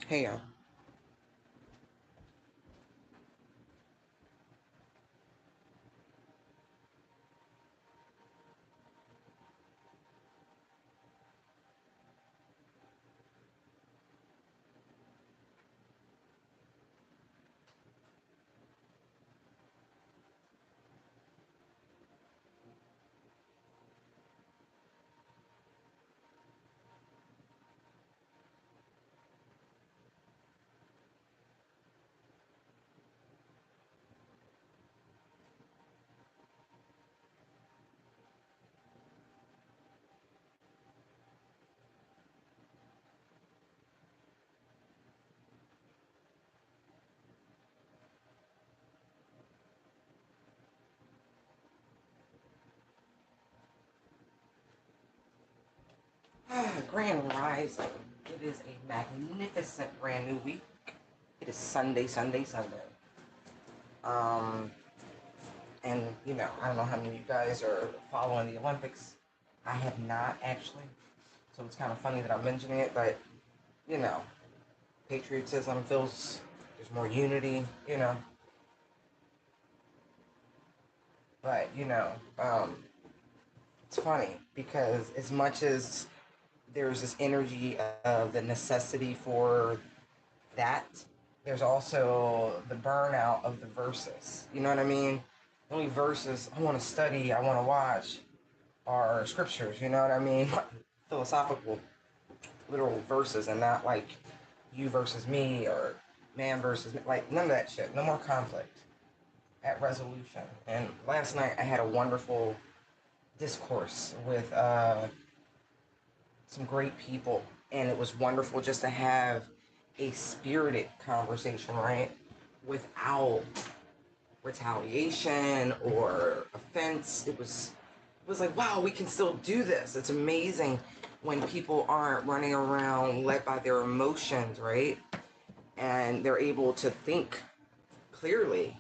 Hey, Grand Rising. It is a magnificent brand new week. It is Sunday, Sunday, Sunday. Um, and I don't know how many of you guys are following the Olympics. I have not actually, so it's kind of funny that I'm mentioning it. But you know, patriotism feels there's more unity. But it's funny because as much as there's this energy of the necessity for that, there's also the burnout of the verses. You know what I mean? The only verses I want to study, I want to watch are scriptures. You know what I mean? Philosophical, literal verses, and not like you versus me or man versus me. Like none of that shit. No more conflict. At resolution. And last night I had a wonderful discourse with some great people, and it was wonderful just to have a spirited conversation, right? Without retaliation or offense. It was like, wow, we can still do this. It's amazing when people aren't running around led by their emotions, right? And they're able to think clearly.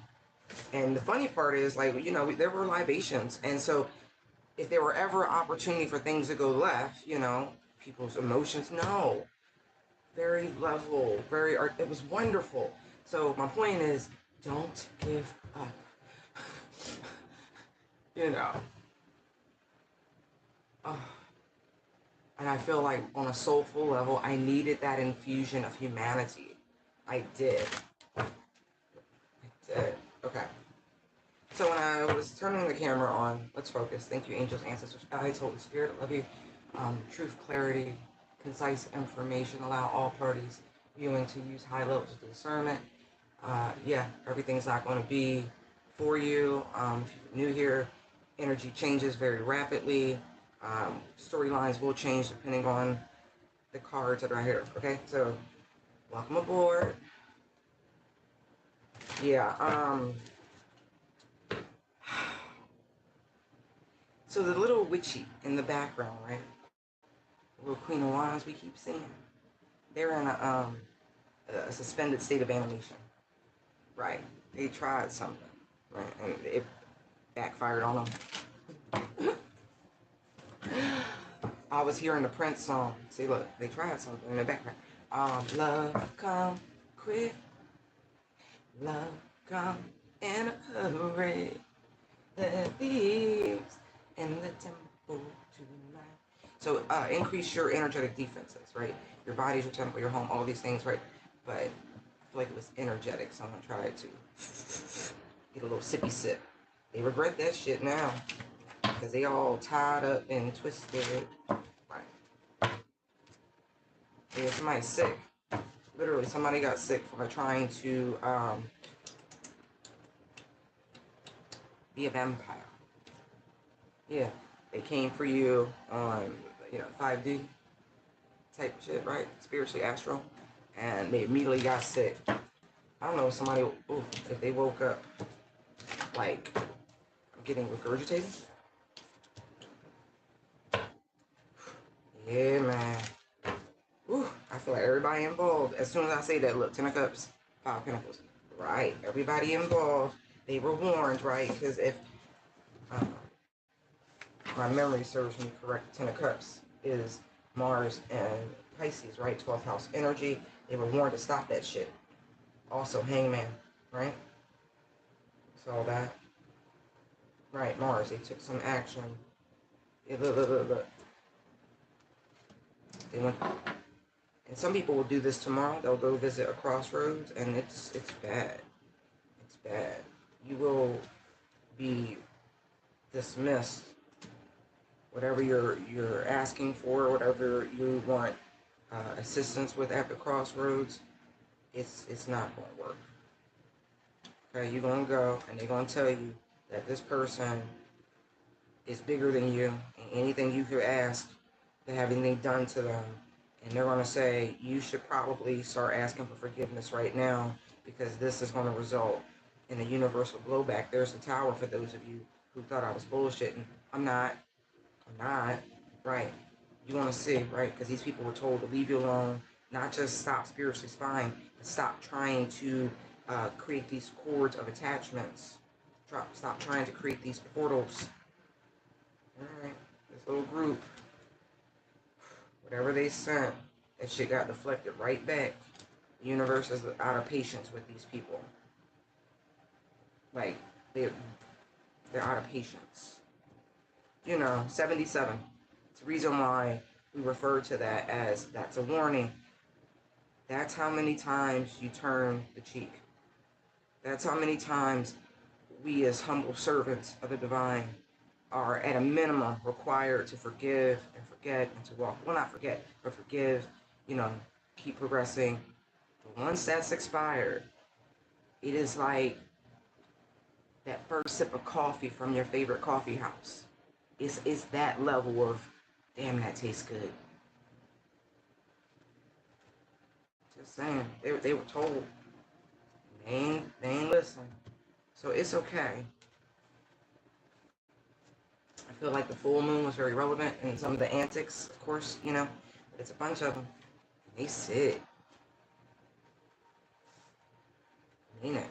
And the funny part is, like, there were libations, and so if there were ever opportunity for things to go left, people's emotions, no, very level, very art. It was wonderful. So my point is, don't give up. you know. Uh, and I feel like on a soulful level, I needed that infusion of humanity. I did. I did. Okay. So when I was turning the camera on, let's focus. Thank you, angels, ancestors, guides, Holy Spirit. I love you. Truth, clarity, concise information. Allow all parties viewing to use high levels of discernment. Yeah, everything's not going to be for you. If you're new here, energy changes very rapidly. Storylines will change depending on the cards that are here. Okay, so welcome aboard. Yeah. So the little witchy in the background, right? The little Queen of Wands we keep seeing. They're in a suspended state of animation. Right. They tried something. Right. And it backfired on them. I was hearing the Prince song. See, look, they tried something in the background. Love come quick. Love come in a hurry. The thieves in the temple tonight. So increase your energetic defenses, right? Your body's your temple, your home, all these things, right? But I feel like it was energetic, so I'm gonna try to get a little sippy sip. They regret that shit now because they all tied up and twisted. Right. Yeah, somebody's sick. Literally, somebody got sick for trying to be a vampire. Yeah, they came for you on 5D type of shit, right? Spiritually astral, and they immediately got sick. I don't know if somebody, if they woke up like getting regurgitated. Yeah, man. Ooh, I feel like everybody involved. As soon as I say that, look, Ten of Cups, Five of Pentacles. Right, everybody involved. They were warned, right? Because if uh, my memory serves me correct, Ten of Cups is Mars and Pisces, right? 12th house energy. They were warned to stop that shit. Also, Hangman, right? Saw that. Right, Mars. They took some action. Yeah, look. They went. And some people will do this tomorrow. They'll go visit a crossroads, and it's bad. It's bad. You will be dismissed. Whatever you're asking for, whatever you want assistance with at the crossroads, it's not going to work. Okay, you're going to go, and they're going to tell you that this person is bigger than you, and anything you could ask to have anything done to them, and they're going to say, you should probably start asking for forgiveness right now, because this is going to result in a universal blowback. There's the tower for those of you who thought I was bullshitting. I'm not. Right. You want to see, right? Because these people were told to leave you alone, not just stop spiritually spying, but stop trying to create these cords of attachments. Stop trying to create these portals. All right. This little group, whatever they sent, that shit got deflected right back. The universe is out of patience with these people. Like, they're out of patience. 77. It's the reason why we refer to that as that's a warning. That's how many times you turn the cheek. That's how many times we as humble servants of the divine are at a minimum required to forgive and forget and to walk. Well, not forget, but forgive, keep progressing. But once that's expired, it is like that first sip of coffee from your favorite coffee house. It's that level of, damn, that tastes good. Just saying, they were told. They ain't listen. So it's okay. I feel like the full moon was very relevant in some of the antics, of course, but it's a bunch of them. They sit. I mean it.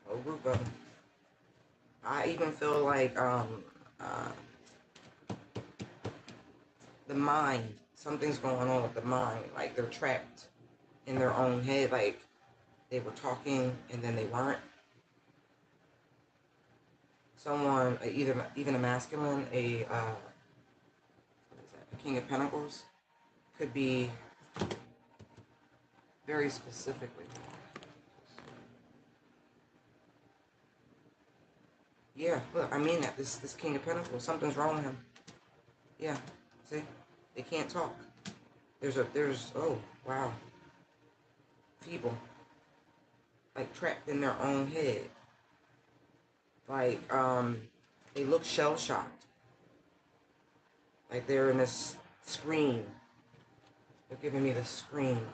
A whole group of them. I even feel like the mind, something's going on with the mind. Like they're trapped in their own head. Like they were talking and then they weren't. Someone, even a masculine, a King of Pentacles, could be very specifically. Yeah, look, I mean that. This King of Pentacles, something's wrong with him. Yeah, see? They can't talk. Oh, wow. Feeble. Like trapped in their own head. Like, they look shell-shocked. Like they're in this scream. They're giving me the scream.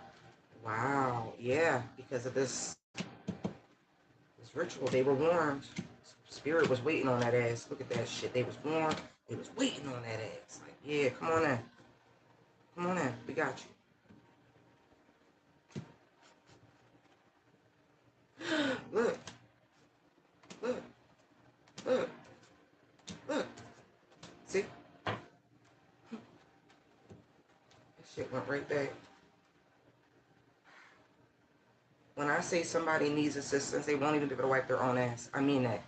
Wow, yeah, because of this ritual, they were warned. Spirit was waiting on that ass. Look at that shit. They was warned. They was waiting on that ass. Like, yeah, come on in. Come on in. We got you. Look. Look. Look. Look. See? That shit went right back. When I say somebody needs assistance, they won't even be able to wipe their own ass. I mean that.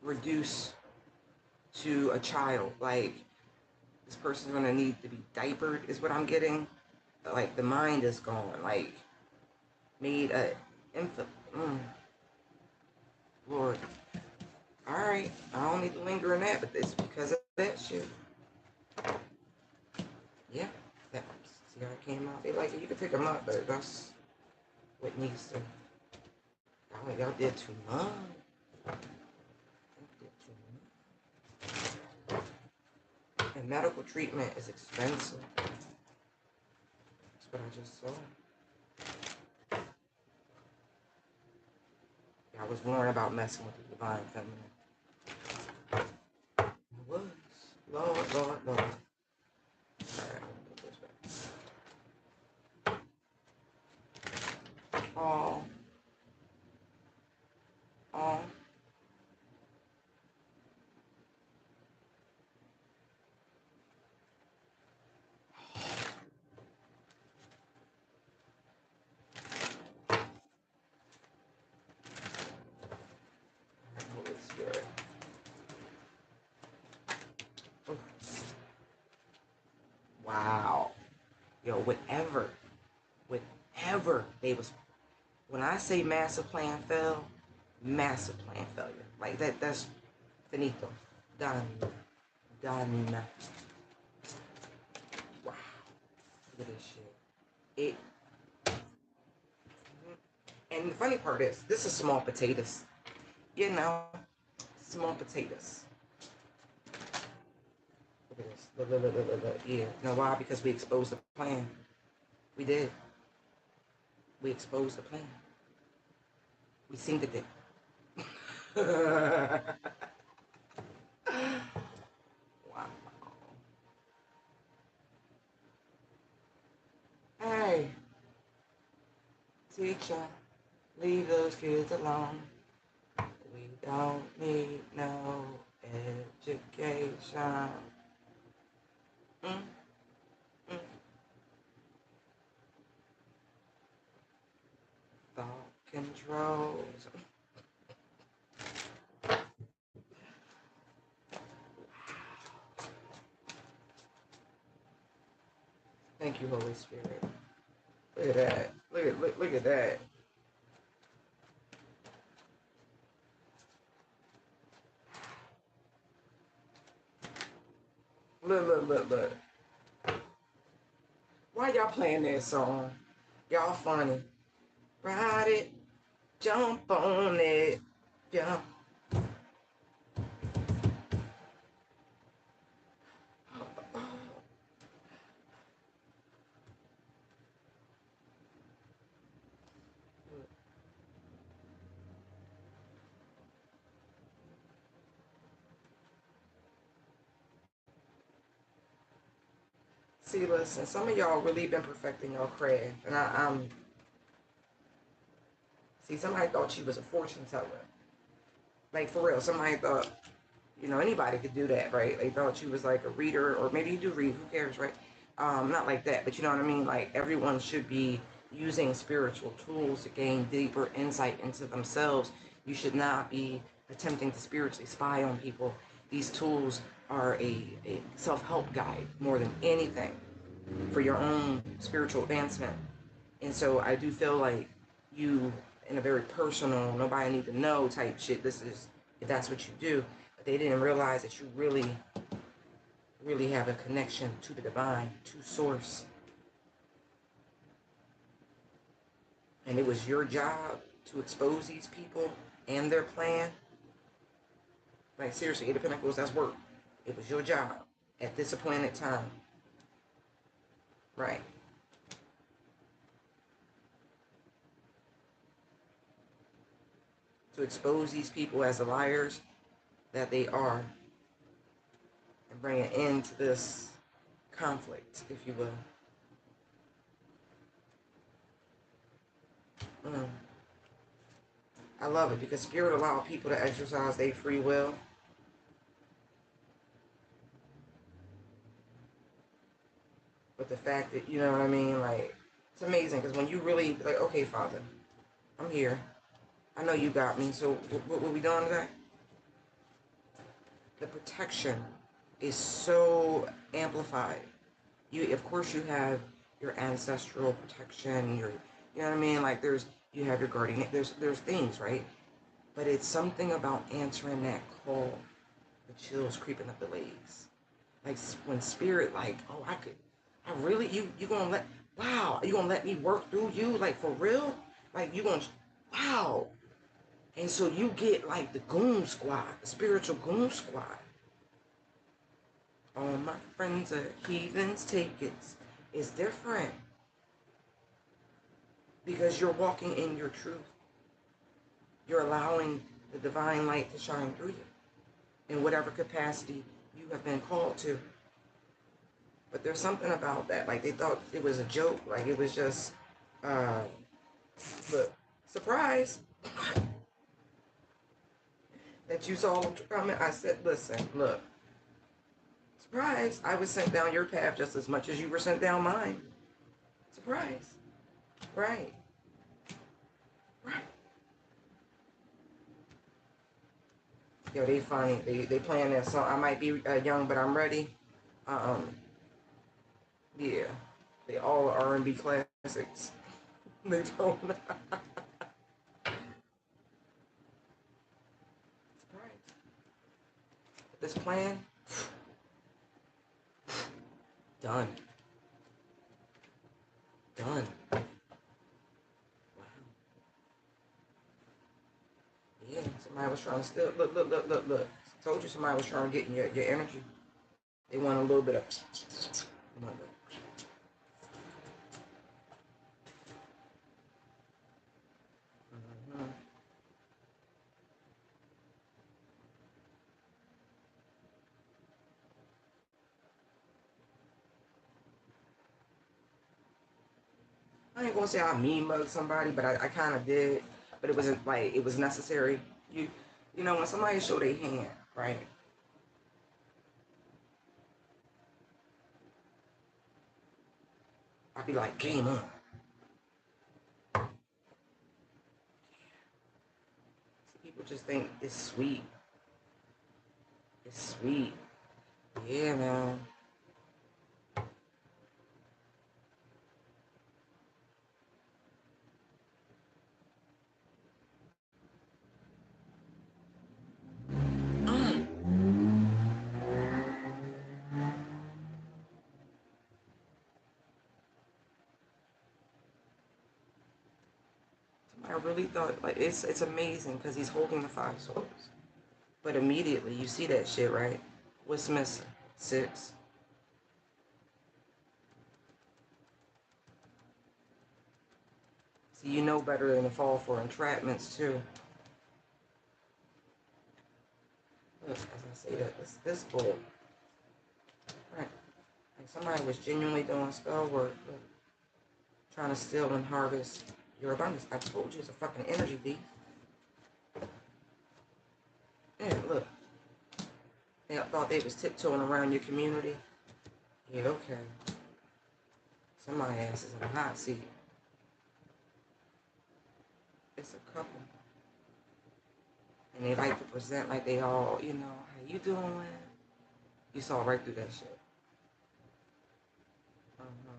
Reduce to a child. Like, this person's gonna need to be diapered, is what I'm getting. Like, the mind is gone. Like, made a infant. Lord. Alright, I don't need to linger in that, but it's because of that shit. Yeah, that, see how it came out? They like it. You can pick them up, but that's what needs to. Y'all did too much. And medical treatment is expensive. That's what I just saw. I was warned about messing with the divine feminine. I was. Lord. Alright, I'm gonna put this back. Oh. Yo, whatever they was, when I say massive plan fail, massive plan failure. Like that's finito. Done. Done. Wow. Look at this shit. It, and the funny part is, this is small potatoes. You know, small potatoes. Look at this. Look. Yeah. You know why? Because we exposed the plan. We did. We exposed the plan. We synced it. Wow. Hey, teacher, leave those kids alone. We don't need no education. Mm, mm. Thought controls. Thank you, Holy Spirit. Look at that. Look at that. Look. Why y'all playing that song? Y'all funny. Ride it, jump on it, jump. See, listen, some of y'all really been perfecting your craft, and I'm. See, somebody thought she was a fortune teller. Like for real, somebody thought, anybody could do that, right? They thought you was like a reader, or maybe you do read. Who cares, right? Not like that, but you know what I mean. Like everyone should be using spiritual tools to gain deeper insight into themselves. You should not be attempting to spiritually spy on people. These tools are a self-help guide more than anything for your own spiritual advancement. And so I do feel like you, in a very personal, nobody need to know type shit, this is, if that's what you do, but they didn't realize that you really have a connection to the divine, to source. And it was your job to expose these people and their plan. Like seriously, Eight of Pentacles, that's work. It was your job at this appointed time. Right. To expose these people as the liars that they are and bring an end to this conflict, if you will. I love it because Spirit allows people to exercise their free will. But the fact that, you know what I mean, like, it's amazing because when you really, like, okay, Father, I'm here. I know you got me, so what we doing today? The protection is so amplified. Of course, you have your ancestral protection, you know what I mean? Like, you have your guardian, there's things, right? But it's something about answering that call, the chills creeping up the legs. Like, when Spirit, like, oh, I really, you gonna wow, you gonna let me work through you, like, for real? Like, you gonna, wow. And so you get, like, the goon squad, the spiritual goon squad. All my friends are heathens, take it. It's different. Because you're walking in your truth. You're allowing the divine light to shine through you in whatever capacity you have been called to. But there's something about that. Like, they thought it was a joke. Like, it was just, but surprise that you saw coming. I said, listen, look, surprise. I was sent down your path just as much as you were sent down mine. Surprise. Right. Right. Yo, they funny. They playing that song. I might be young, but I'm ready. Yeah. They all are R&B classics. They don't. Right. This plan, done. Done. Wow. Yeah, somebody was trying to steal. Look, look, look, look, look. Told you somebody was trying to get in your energy. They want a little bit of. Mhm. I ain't gonna say I mean mug somebody, but I kind of did. But it wasn't like it was necessary. You, you know, when somebody show their hand, right? I'd be like, game on. People just think it's sweet. It's sweet. Yeah, man. Mm. I really thought like it's amazing because he's holding the five swords, but immediately you see that shit, right? What's missing? Six. See, you know better than to fall for entrapments too. Look, as I say that, this bull, right? Like somebody was genuinely doing spell work, look, trying to steal and harvest your abundance. I told you it's a fucking energy thief. Yeah, look, they thought they was tiptoeing around your community. Yeah, okay. Somebody ass is in a hot seat. It's a couple. And they like to present like they all, you know, how you doing? You saw right through that shit. Uh-huh.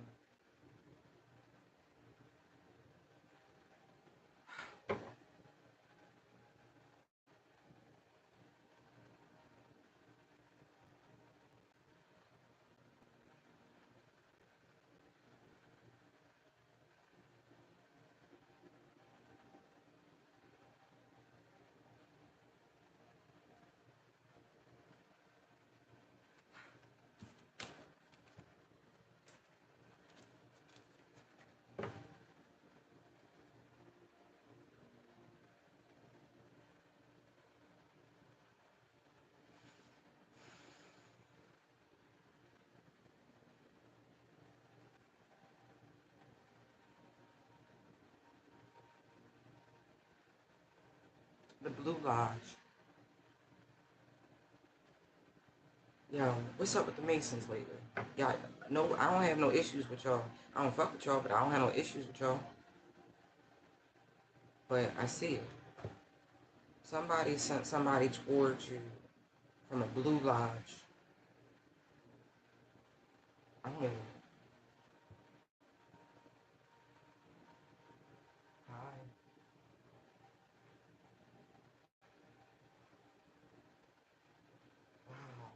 The Blue Lodge. Yo, what's up with the Masons lately? Yeah, no, I don't have no issues with y'all. I don't fuck with y'all, but I don't have no issues with y'all. But I see it. Somebody sent somebody towards you from a Blue Lodge. I don't know. Hi. Wow.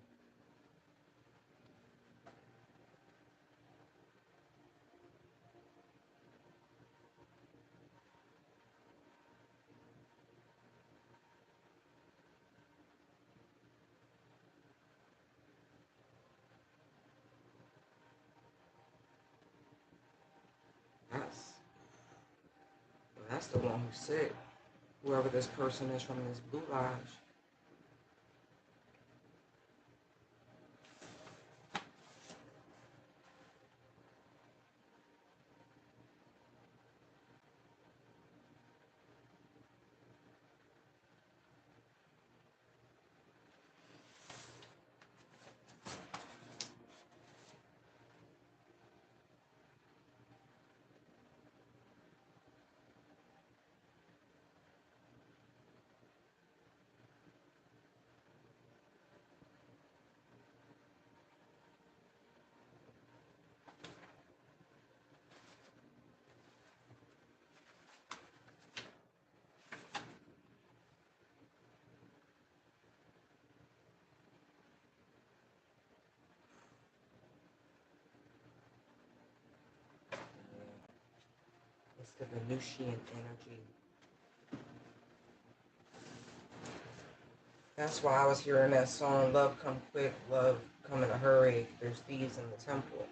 That's that's the one who's sick. Whoever this person is from this Blue Lodge. It's the Venusian energy. That's why I was hearing that song, Love Come Quick, Love Come in a Hurry. There's thieves in the temple.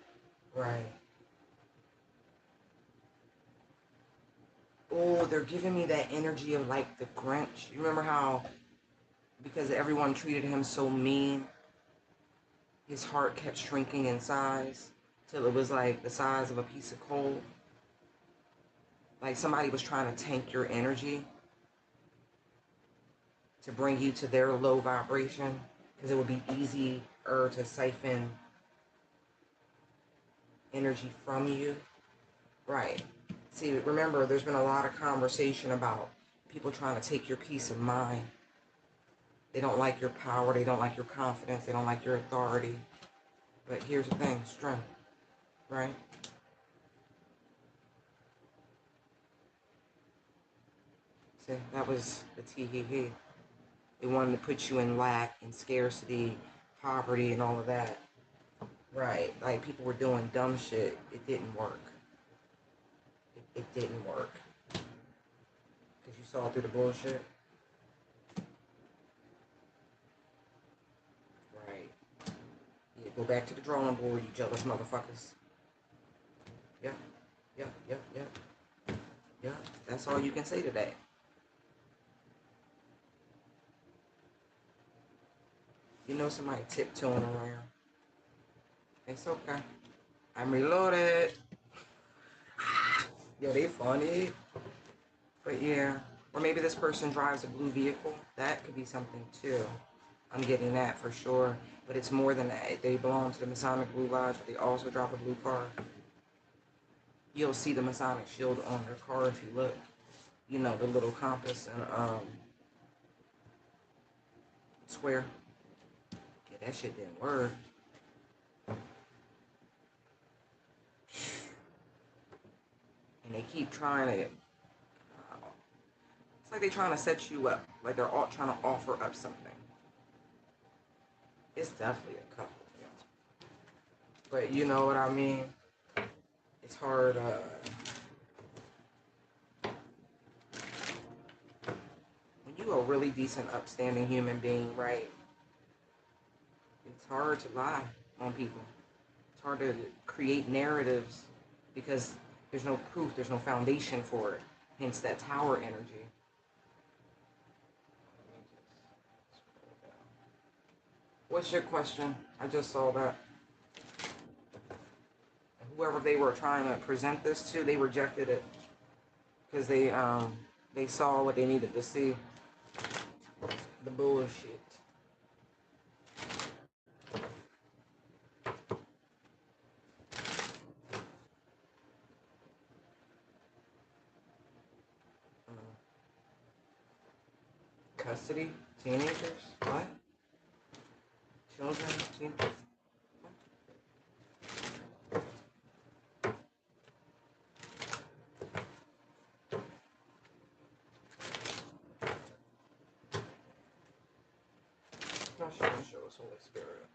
Right. Oh, they're giving me that energy of like the Grinch. You remember how, because everyone treated him so mean, his heart kept shrinking in size till it was like the size of a piece of coal? Like somebody was trying to tank your energy to bring you to their low vibration, because it would be easier to siphon energy from you. Right. See, remember, there's been a lot of conversation about people trying to take your peace of mind. They don't like your power. They don't like your confidence. They don't like your authority. But here's the thing, strength, right? See, that was the tee-hee-hee. They wanted to put you in lack and scarcity, poverty, and all of that. Right. Like people were doing dumb shit. It didn't work. It didn't work. Because you saw through the bullshit. Right. Yeah, go back to the drawing board, you jealous motherfuckers. Yeah. Yeah. Yeah. Yeah. Yeah. That's all you can say today. You know somebody tiptoeing around. It's okay. I'm reloaded. Yo, they funny. But yeah. Or maybe this person drives a blue vehicle. That could be something too. I'm getting that for sure. But it's more than that. They belong to the Masonic Blue Lodge, but they also drive a blue car. You'll see the Masonic shield on their car if you look. You know, the little compass and square. Yeah, that shit didn't work. And they keep trying to, it's like they're trying to set you up. Like they're all trying to offer up something. It's definitely a couple. Yeah. But you know what I mean? It's hard, when you a really decent, upstanding human being, right? It's hard to lie on people. It's hard to create narratives because there's no proof, there's no foundation for it. Hence that tower energy. What's your question? I just saw that. Whoever they were trying to present this to, they rejected it because they saw what they needed to see. The bullshit. Custody, teenagers, what? Children, teenagers. Not sure. Show us Holy Spirit.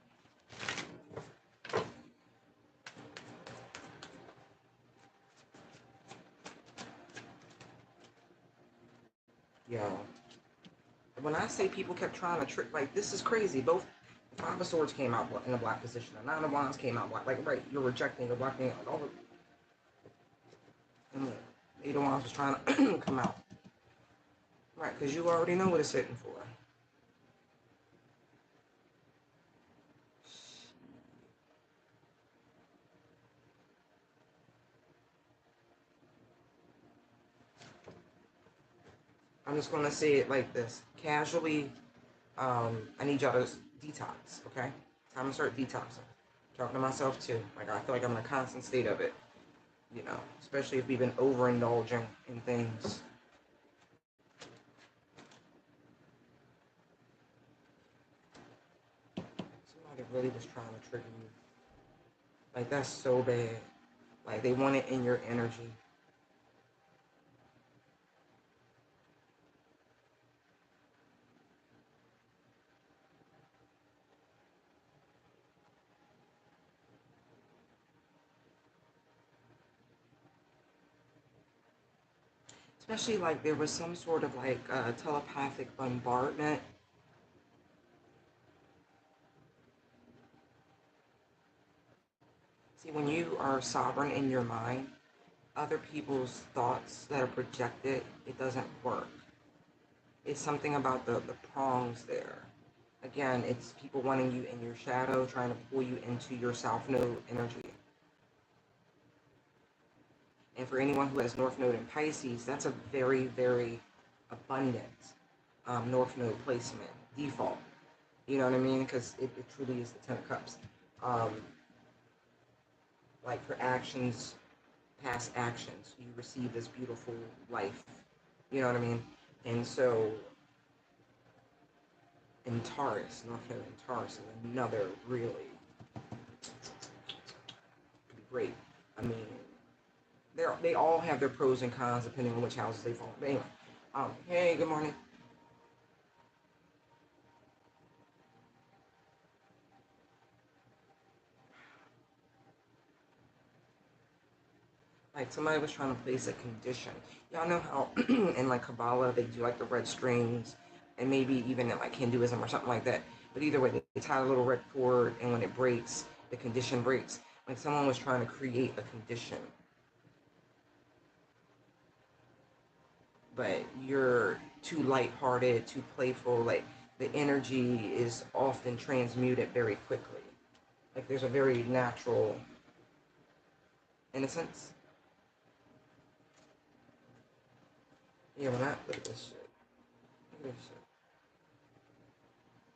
Yo, when I say people kept trying to trick, like this is crazy. Both the Five of Swords came out in a black position. The Nine of Wands came out black. Like right, you're rejecting the black thing. All the, and the Eight of Wands was trying to come out. Right, because you already know what it's sitting for. I'm just gonna say it like this. Casually, I need y'all to detox, okay? Time to start detoxing. Talking to myself too. Like I feel like I'm in a constant state of it. You know, especially if we've been overindulging in things. Somebody really was trying to trigger you. Like that's so bad. Like they want it in your energy. especially like there was some sort of like telepathic bombardment. See, when you are sovereign in your mind, other people's thoughts that are projected, it doesn't work. It's something about the prongs there. Again, it's people wanting you in your shadow, trying to pull you into your south node energy. And for anyone who has North Node in Pisces, that's a very, very abundant North Node placement, default. You know what I mean? Because it truly is the Ten of Cups. Um, like for actions, past actions, you receive this beautiful life. You know what I mean? And so in Taurus, North Node in Taurus is another really great. I mean, they all have their pros and cons depending on which houses they fall. But anyway, hey, good morning. Like somebody was trying to place a condition. Y'all know how in like Kabbalah they do like the red strings, and maybe even in like Hinduism or something like that. But either way, they tie a little red cord, and when it breaks, the condition breaks. Like someone was trying to create a condition, but you're too lighthearted, too playful. Like the energy is often transmuted very quickly. Like there's a very natural innocence. Yeah, when I look at this shit, look at this shit.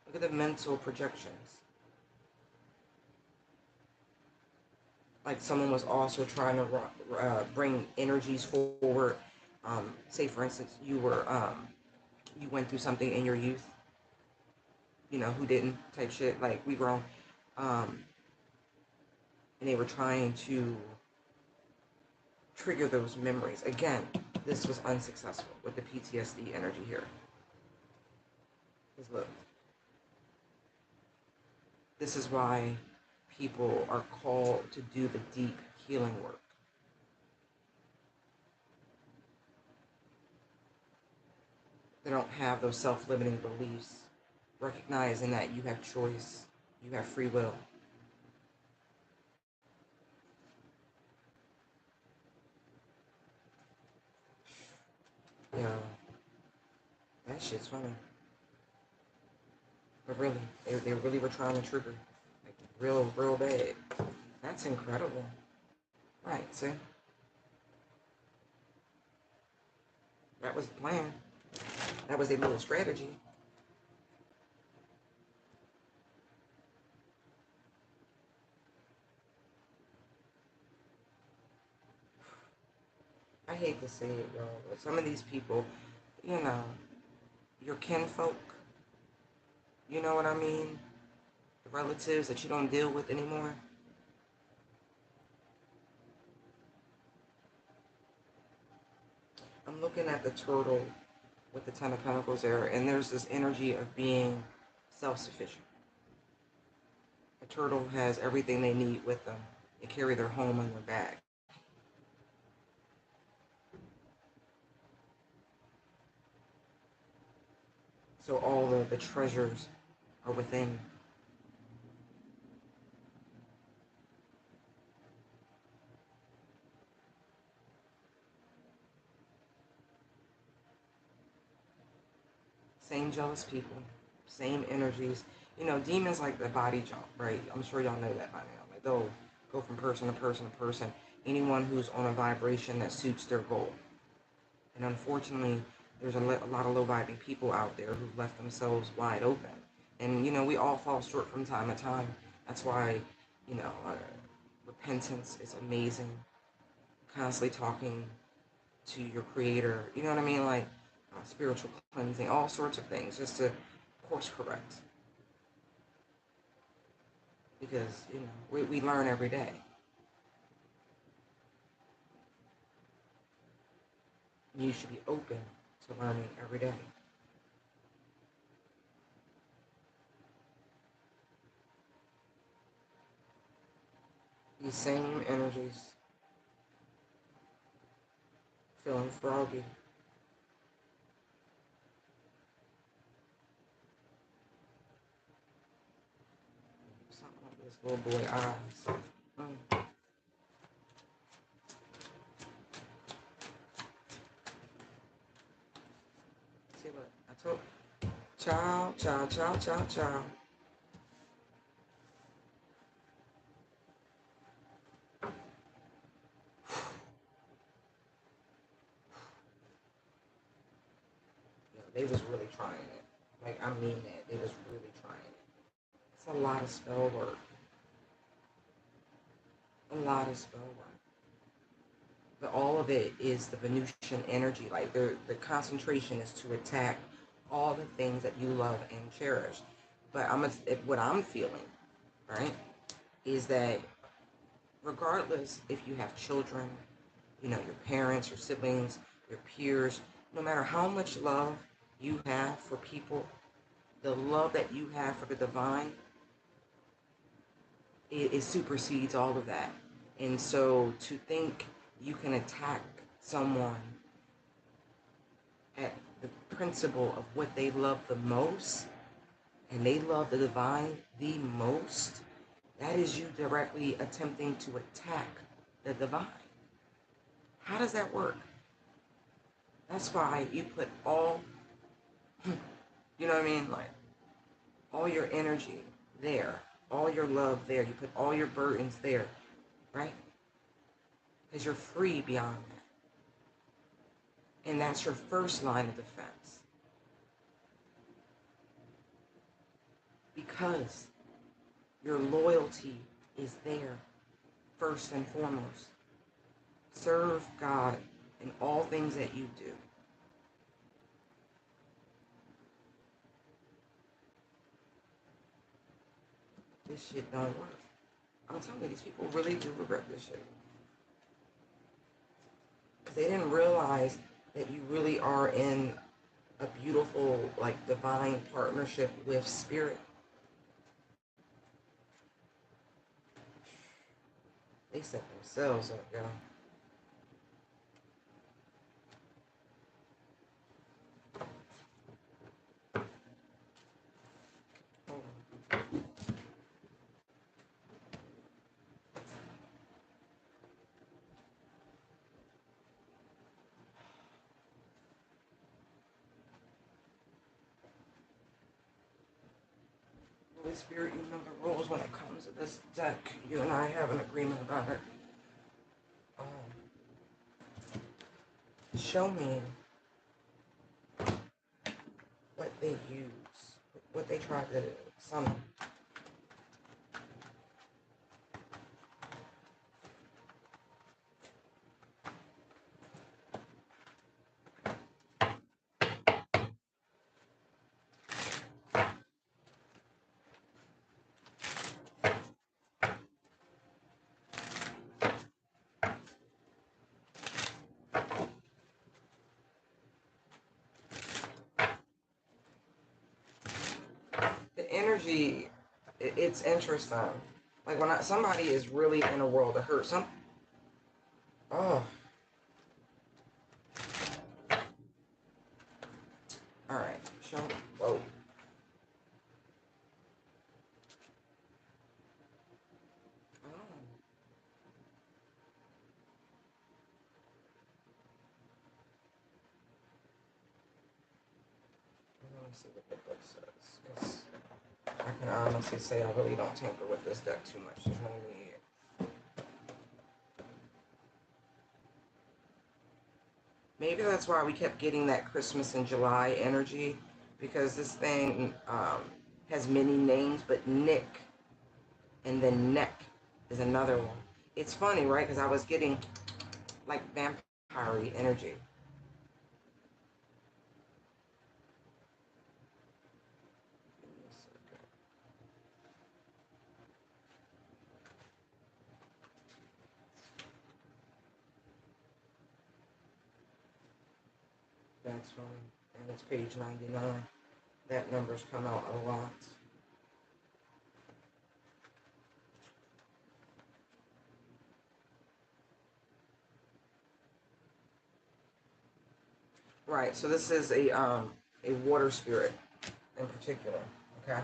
Look at the mental projections. Like someone was also trying to bring energies forward. Say, for instance, you went through something in your youth. You know, who didn't type shit. Like we grown, and they were trying to trigger those memories. Again, this was unsuccessful with the PTSD energy here. Because look, this is why people are called to do the deep healing work. They don't have those self-limiting beliefs, recognizing that you have choice, you have free will. Yeah, that shit's funny. But really, they really were trying to trigger. Like, real bad. That's incredible. Right, see? That was the plan. That was their little strategy. I hate to say it, y'all, but some of these people, you know, your kinfolk, you know what I mean? The relatives that you don't deal with anymore. I'm looking at the turtle with the Ten of Pentacles there, and there's this energy of being self-sufficient. A turtle has everything they need with them. They carry their home on their back. So all the treasures are within. Same jealous people, same energies. You know, demons like the body jump, right? I'm sure y'all know that by now. Like they'll go from person to person to person. Anyone who's on a vibration that suits their goal. And unfortunately, there's a lot of low-vibing people out there who've left themselves wide open. And, you know, we all fall short from time to time. That's why, you know, repentance is amazing. Constantly talking to your creator, you know what I mean? Like spiritual cleansing, all sorts of things, just to course correct. Because, you know, we learn every day. You should be open to learning every day. These same energies, feeling froggy. Little boy eyes. Mm. See what I told? Ciao, ciao, ciao, ciao, ciao. Yeah, they was really trying it. Like, I mean that. They was really trying it. It's a lot of spell work. A lot of spell work. But all of it is the Venusian energy. Like, the concentration is to attack all the things that you love and cherish. But what I'm feeling, right, is that regardless if you have children, you know, your parents, your siblings, your peers, no matter how much love you have for people, the love that you have for the divine, it supersedes all of that. And so to think you can attack someone at the principle of what they love the most, and they love the divine the most, that is you directly attempting to attack the divine. How does that work? That's why you put all, you know what I mean? Like, all your energy there, all your love there. You put all your burdens there, right? Because you're free beyond that. And that's your first line of defense. Because your loyalty is there, first and foremost. Serve God in all things that you do. This shit don't work. I'm telling you, these people really do regret this shit. Because they didn't realize that you really are in a beautiful, like, divine partnership with spirit. They set themselves up, y'all. Holy Spirit, you know the rules when it comes to this deck. You and I have an agreement about it. Show me what they use, what they try to summon. The energy, it's interesting. Like, when somebody is really in a world of hurt, oh, all right, show me. Whoa. Oh. Let me see what the book says, because I can honestly say I really don't tamper with this deck too much. There's no need. Maybe that's why we kept getting that Christmas in July energy, because this thing has many names, but Nick and then Neck is another one. It's funny, right? Because I was getting like vampire energy. That's funny. And it's page 99. That number's come out a lot. Right, so this is a water spirit in particular, okay?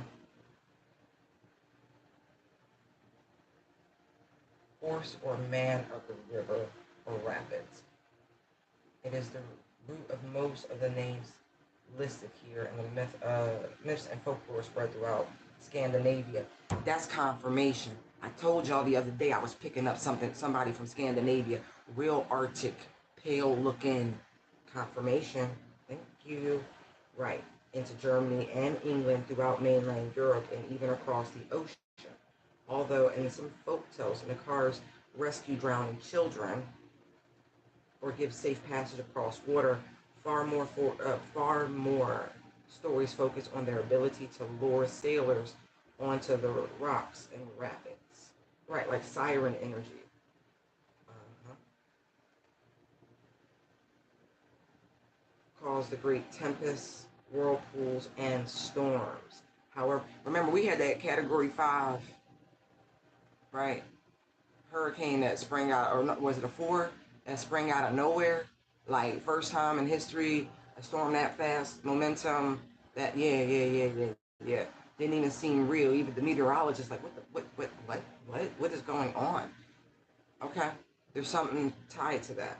horse or man of the river or rapids. It is the root of most of the names listed here, and the myths and folklore spread throughout Scandinavia. That's confirmation. I told y'all the other day I was picking up somebody from Scandinavia, real Arctic, pale looking. Confirmation. Thank you. Right. Into Germany and England, throughout mainland Europe, and even across the ocean. Although in some folk tales, Nakars rescue drowning children or give safe passage across water, far more stories focus on their ability to lure sailors onto the rocks and rapids. Right, like siren energy. Uh-huh. Cause the great tempests, whirlpools, and storms. However, remember we had that Category 5, right? Hurricane that sprang out, or was it a 4 that sprang out of nowhere? Like first time in history, a storm that fast, momentum. That yeah. Didn't even seem real. Even the meteorologist like, what is going on? Okay, there's something tied to that.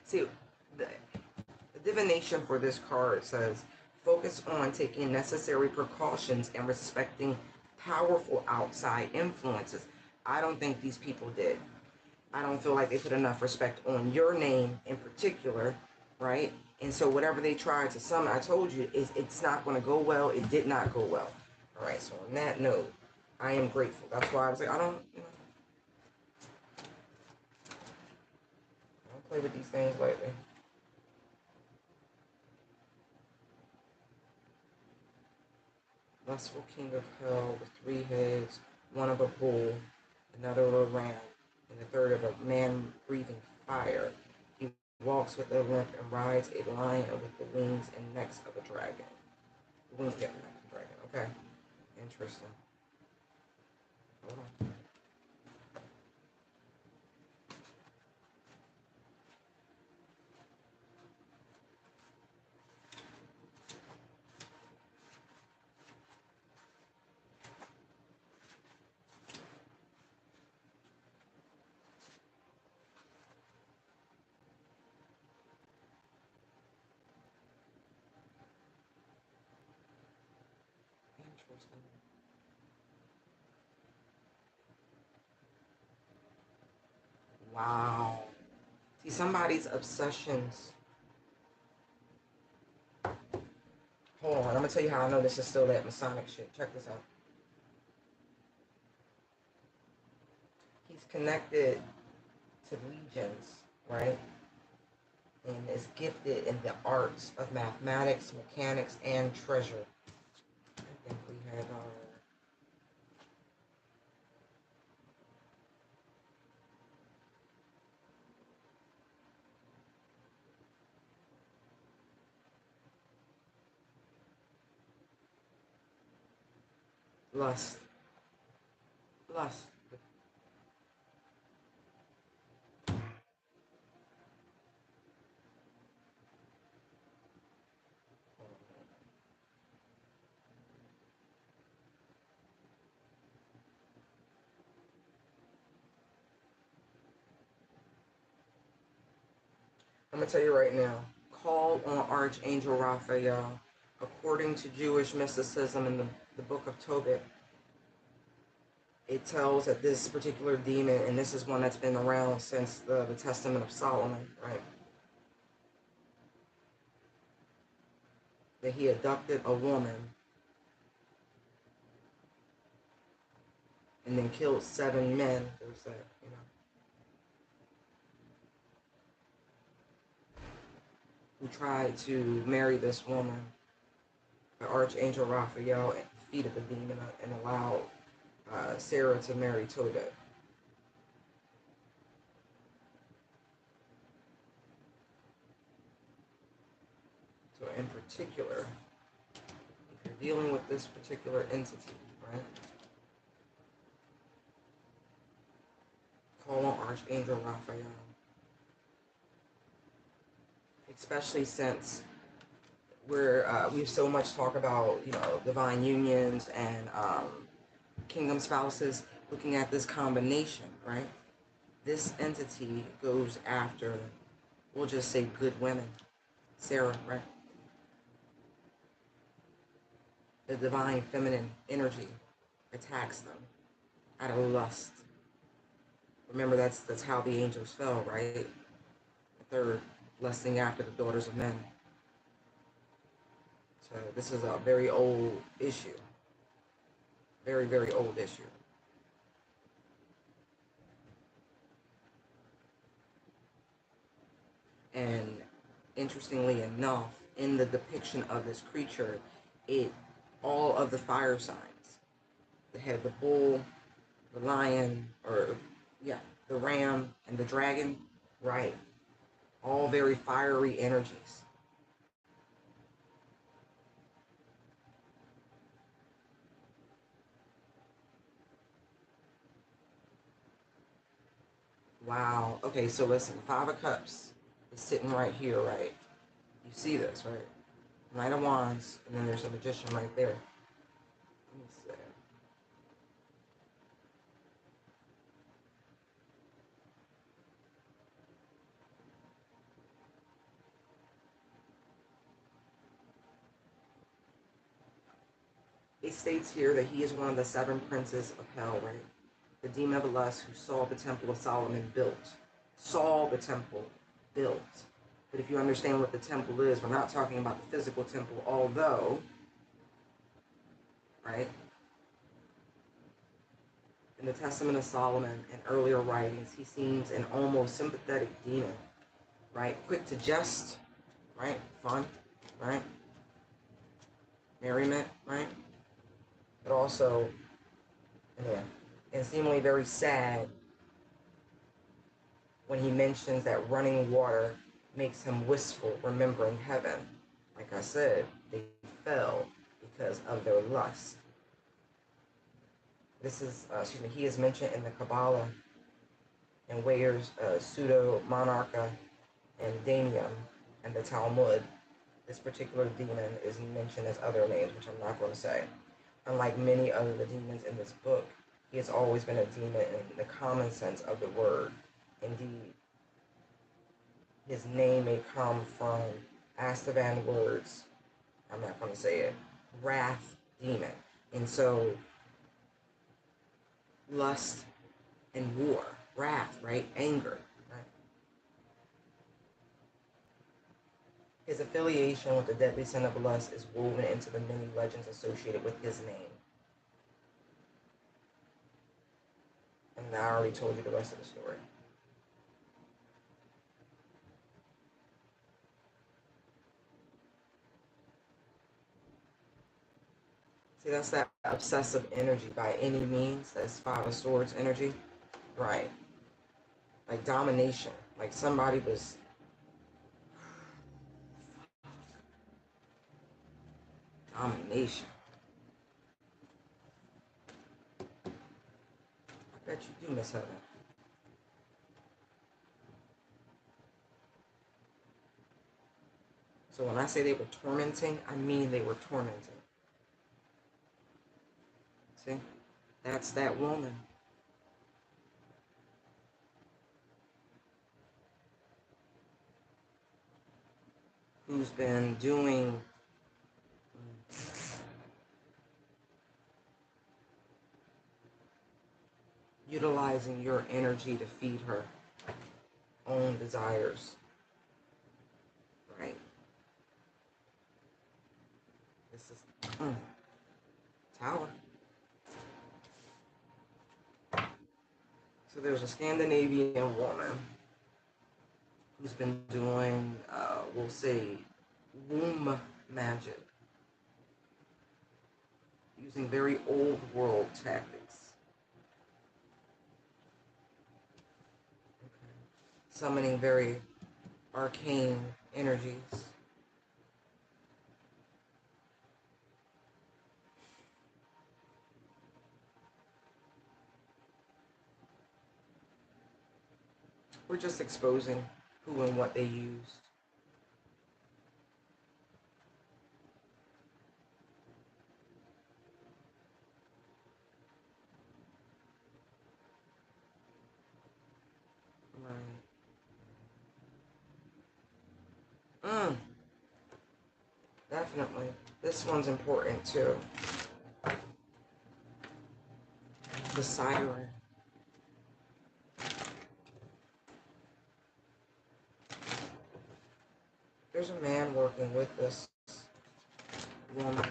See, the divination for this card says focus on taking necessary precautions and respecting powerful outside influences. I don't think these people did. I don't feel like they put enough respect on your name in particular, right? And so whatever they tried to summon, I told you, is it's not going to go well. It did not go well. All right. So on that note, I am grateful. That's why I was like, I don't play with these things lately. Lustful king of hell with 3 heads, one of a bull, another of a ram, and the third of a man breathing fire. He walks with a limp and rides a lion with the wings and necks of a dragon. The wings get the neck of a dragon. Okay. Interesting. Hold on. Interesting. Wow. See, somebody's obsessions. Hold on. I'm going to tell you how I know this is still that Masonic shit. Check this out. He's connected to legions, right? And is gifted in the arts of mathematics, mechanics, and treasure. I think we had our lust. Lust. I'm going to tell you right now. Call on Archangel Raphael. According to Jewish mysticism in the book of Tobit, it tells that this particular demon, and this is one that's been around since the Testament of Solomon, right? That he abducted a woman and then killed 7 men. There's that, who tried to marry this woman. The Archangel Raphael defeated the demon and allowed Sarah to marry Tobit. So in particular, if you're dealing with this particular entity, right? Call on Archangel Raphael. Especially since we so much talk about, divine unions and kingdom spouses, looking at this combination, right? This entity goes after, we'll just say, good women. Sarah, right? The divine feminine energy attacks them out of lust. Remember, that's how the angels fell, right? The third, lusting after the daughters of men. So this is a very old issue. Very, very old issue. And interestingly enough, in the depiction of this creature, all of the fire signs, the head of the bull, the lion, the ram, and the dragon, right? All very fiery energies. Wow. Okay, so listen, Five of Cups is sitting right here, right? You see this, right? Knight of Wands, and then there's a Magician right there. Let me see. It states here that he is one of the seven princes of hell, right? The demon of lust who saw the temple of Solomon built. Saw the temple built. But if you understand what the temple is, we're not talking about the physical temple, although, right? In the Testament of Solomon and earlier writings, he seems an almost sympathetic demon, right? Quick to jest, right? Fun, right? Merriment, right? But also, and seemingly very sad when he mentions that running water makes him wistful, remembering heaven. Like I said, they fell because of their lust. He is mentioned in the Kabbalah and Weyer's Pseudo-Monarcha and Damium and the Talmud. This particular demon is mentioned as other names, which I'm not going to say. Unlike many of the demons in this book, he has always been a demon in the common sense of the word. Indeed, his name may come from Astavan words. I'm not going to say it. Wrath demon. And so, lust and war, wrath, right? Anger, right? His affiliation with the deadly sin of lust is woven into the many legends associated with his name. And I already told you the rest of the story. See, that's that obsessive energy by any means. That's Five of Swords energy. Right. Like domination. Like somebody was... Domination. I bet you do miss heaven. So when I say they were tormenting, I mean they were tormenting. See? That's that woman. Who's been doing utilizing your energy to feed her own desires. Right? This is Tower. So there's a Scandinavian woman who's been doing, we'll say, womb magic, using very old world tactics. Okay. Summoning very arcane energies. We're just exposing who and what they used. Right. Definitely. This one's important too. The siren. There's a man working with this woman.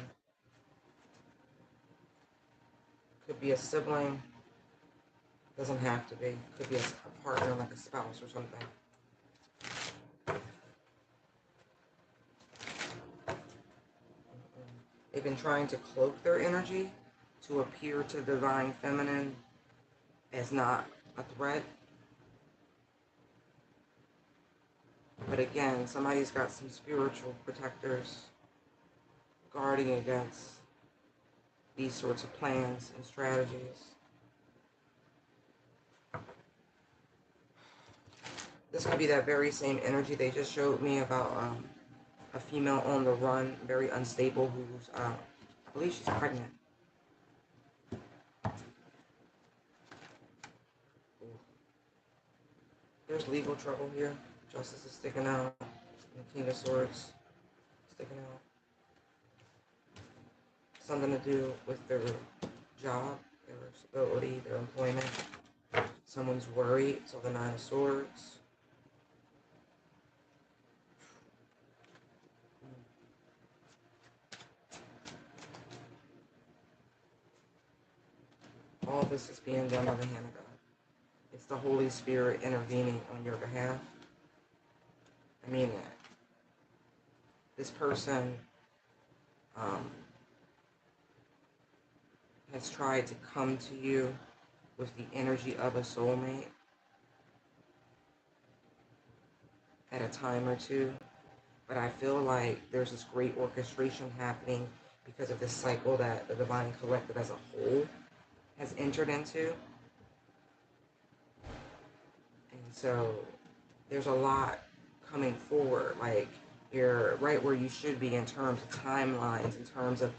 Could be a sibling. Doesn't have to be. Could be a partner, like a spouse or something. They've been trying to cloak their energy to appear to the divine feminine as not a threat. But again, somebody's got some spiritual protectors guarding against these sorts of plans and strategies. This could be that very same energy they just showed me about a female on the run, very unstable, who's, I believe she's pregnant. There's legal trouble here. Justice is sticking out. And the King of Swords sticking out. Something to do with their job, their stability, their employment. Someone's worried, so the Nine of Swords. All this is being done by the hand of God. It's the Holy Spirit intervening on your behalf. I mean that. This person has tried to come to you with the energy of a soulmate at a time or two. But I feel like there's this great orchestration happening because of this cycle that the Divine Collective as a whole has entered into. And so there's a lot coming forward. Like, you're right where you should be in terms of timelines, in terms of,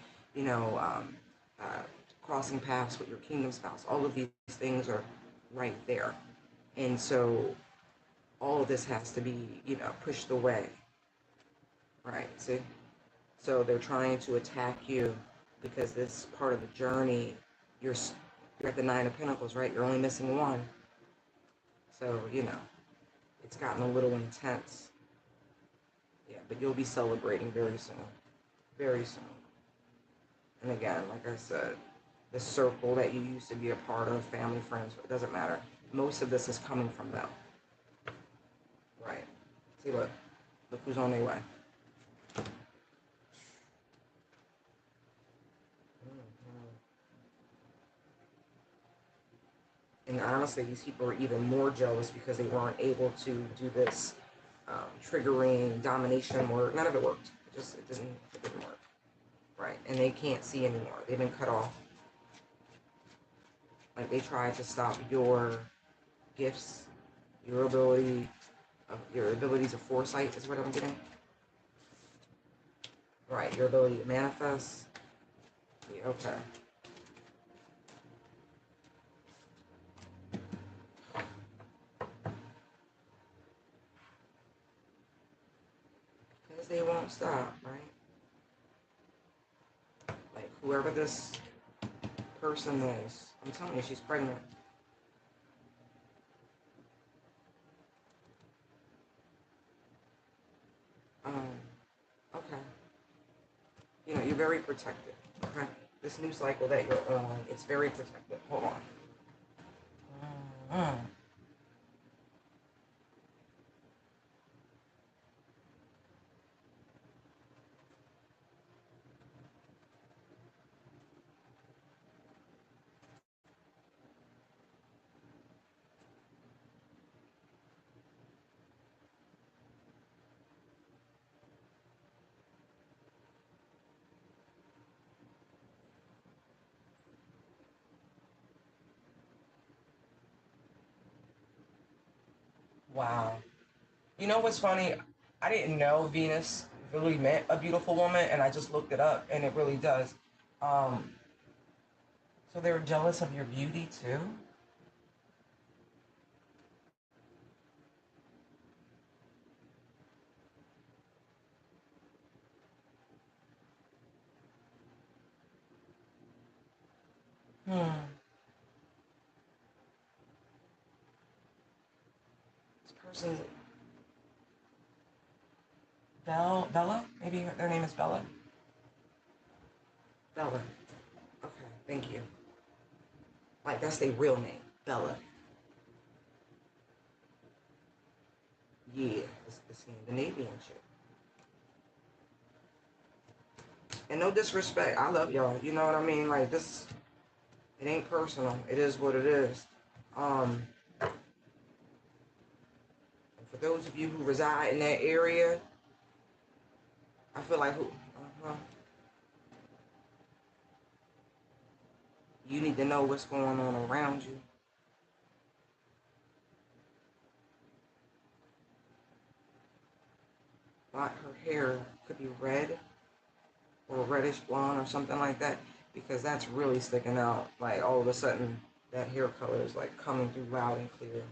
crossing paths with your kingdom spouse. All of these things are right there. And so all of this has to be, pushed away. Right, see? So they're trying to attack you because this part of the journey, you're at the Nine of Pentacles, right? You're only missing one. So, it's gotten a little intense. Yeah, but you'll be celebrating very soon. Very soon. And again, like I said, the circle that you used to be a part of, family, friends, it doesn't matter. Most of this is coming from them. Right. See, look who's on their way. And honestly, these people are even more jealous because they weren't able to do this triggering domination work. None of it worked. It didn't work. Right. And they can't see anymore. They've been cut off. Like, they tried to stop your gifts, your abilities of foresight is what I'm getting. Right, your ability to manifest. Yeah, okay. Because they won't stop, right? Like, whoever this person is, I'm telling you, she's pregnant. Okay. You're very protected, okay? This new cycle that you're on, it's very protected. Hold on. Wow. You know what's funny? I didn't know Venus really meant a beautiful woman, and I just looked it up, and it really does. Um, so they're jealous of your beauty too? Hmm. This person's Bella? Maybe their name is Bella? Bella. Okay, thank you. Like, that's their real name, Bella. Yeah, it's the Scandinavian shit. And no disrespect, I love y'all. You know what I mean? Like, this, it ain't personal. It is what it is. Um, for those of you who reside in that area, I feel like you need to know what's going on around you. Like her hair could be red or reddish blonde or something like that, because that's really sticking out. Like all of a sudden, that hair color is like coming through loud and clear.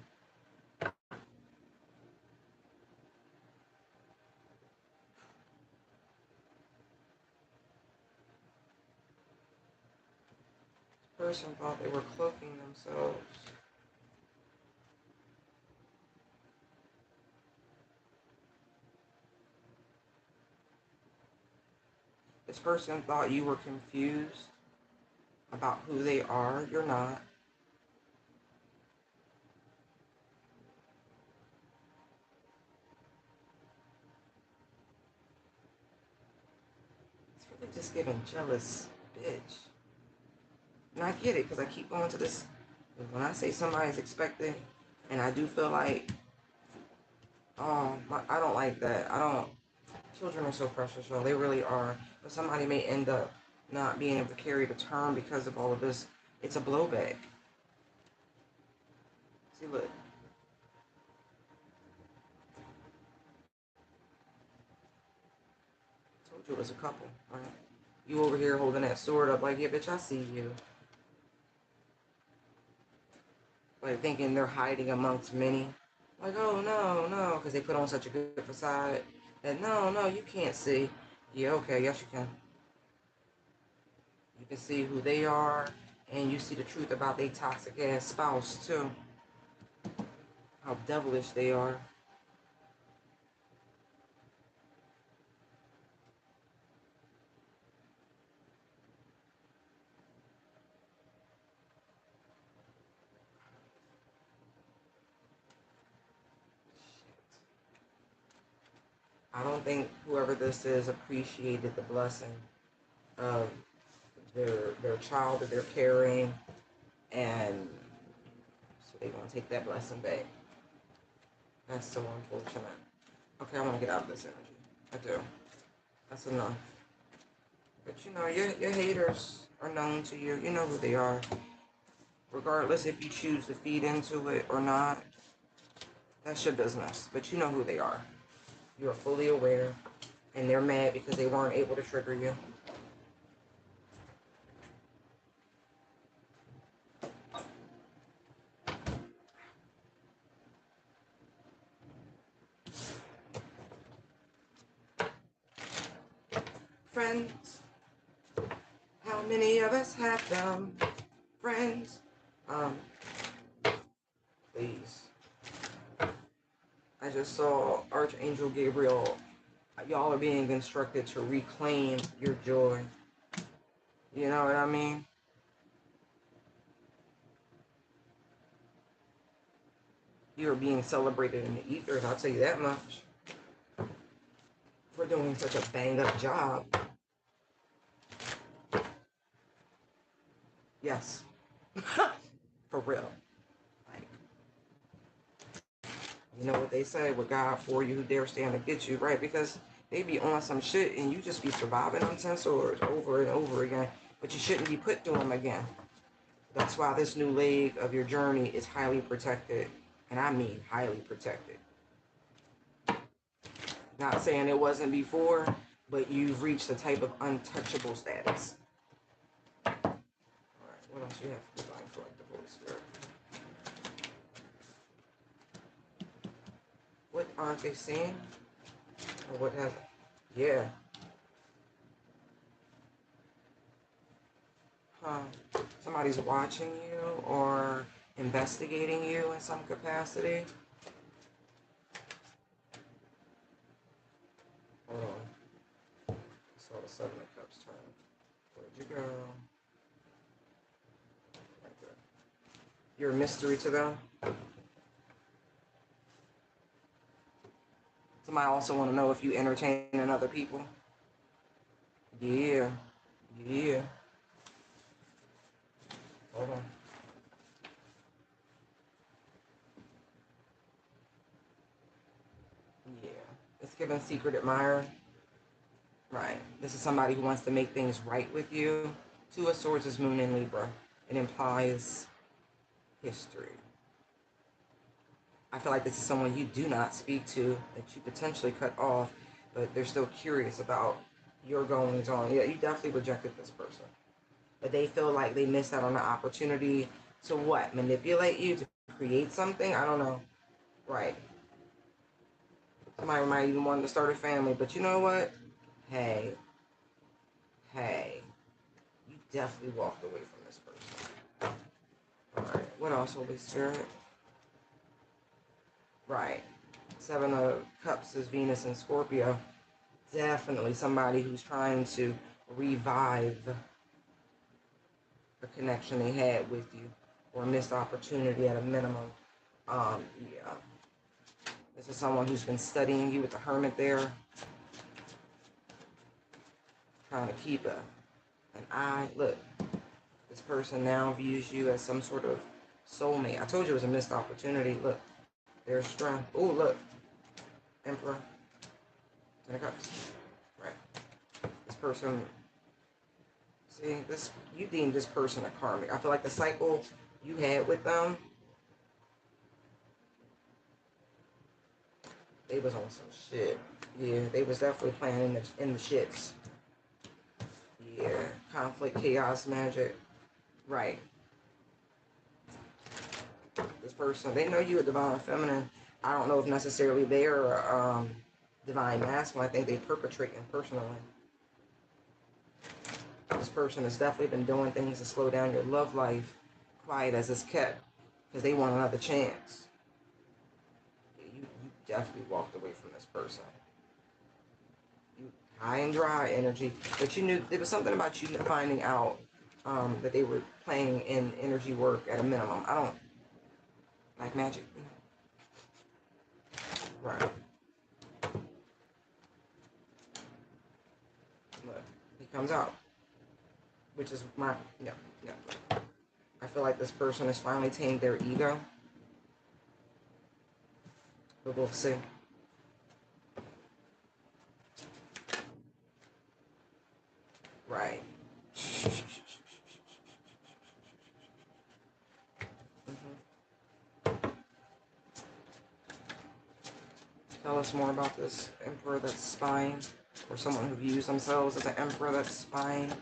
This person thought they were cloaking themselves. This person thought you were confused about who they are. You're not. It's really just giving jealous bitch. And I get it because I keep going to this. When I say somebody's expecting, and I do feel like, I don't like that. I don't. Children are so precious, y'all. They really are. But somebody may end up not being able to carry the term because of all of this. It's a blowback. See, look. I told you it was a couple, right? You over here holding that sword up like, yeah, bitch, I see you. Like thinking they're hiding amongst many. Like, oh, no, no, because they put on such a good facade. And no, no, you can't see. Yeah, okay, yes, you can. You can see who they are, and you see the truth about their toxic ass spouse, too. How devilish they are. I don't think whoever this is appreciated the blessing of their child that they're carrying, and so they're gonna take that blessing back. That's so unfortunate. Okay, I want to get out of this energy. I do. That's enough. But you know, your haters are known to you. You know who they are. Regardless if you choose to feed into it or not, that's your business. But you know who they are. You are fully aware, and they're mad because they weren't able to trigger you. Friends, how many of us have them? Friends, um, please. I just saw Archangel Gabriel. Y'all are being instructed to reclaim your joy. You know what I mean? You're being celebrated in the ethers, I'll tell you that much. For doing such a bang up job. Yes. For real. Like, you know what they say, with God for you, who dare stand against you, right? Because they be on some shit and you just be surviving on 10 swords over and over again, but you shouldn't be put to them again. That's why this new leg of your journey is highly protected And I mean highly protected. Not saying it wasn't before, but you've reached a type of untouchable status. All right, what else you have for divine collective Holy Spirit? What aren't they seeing? Or what has? Yeah. Huh. Somebody's watching you or investigating you in some capacity. Hold on. I saw the Seven of Cups turn. Where'd you go? Right there. You're a mystery to them. Somebody also want to know if you entertaining other people. Yeah. Yeah. Hold on. Yeah. It's giving secret admirer. Right. This is somebody who wants to make things right with you. Two of Swords is Moon in Libra. It implies history. I feel like this is someone you do not speak to, that you potentially cut off, but they're still curious about your goings on. Yeah, you definitely rejected this person. But they feel like they missed out on the opportunity to what? Manipulate you to create something? I don't know. Right. Somebody might even want to start a family, but you know what? Hey, you definitely walked away from this person. All right. What else, Holy Spirit? Right. Seven of Cups is Venus and Scorpio. Definitely somebody who's trying to revive a connection they had with you or a missed opportunity at a minimum. Yeah. This is someone who's been studying you with the Hermit there. Trying to keep an eye. Look, this person now views you as some sort of soulmate. I told you it was a missed opportunity. Look, there's strength. Oh, look. Emperor. Ten of Cups. Right. This person, see, this, you deem this person a karmic. I feel like the cycle you had with them, they was on some shit. Yeah, they was definitely playing in the shits. Yeah, conflict, chaos, magic. Right. This person, they know you a divine feminine. I don't know if necessarily they're divine masculine. I think they perpetrate personally. This person has definitely been doing things to slow down your love life, quiet as it's kept, because they want another chance. You definitely walked away from this person. You high and dry energy, but you knew there was something about you finding out that they were playing in energy work at a minimum. I don't like magic, you know. Right. Look, he comes out, which is my no. I feel like this person has finally tamed their ego, but we'll see. Right. Tell us more about this emperor that's spying, or someone who views themselves as an emperor that's spying. This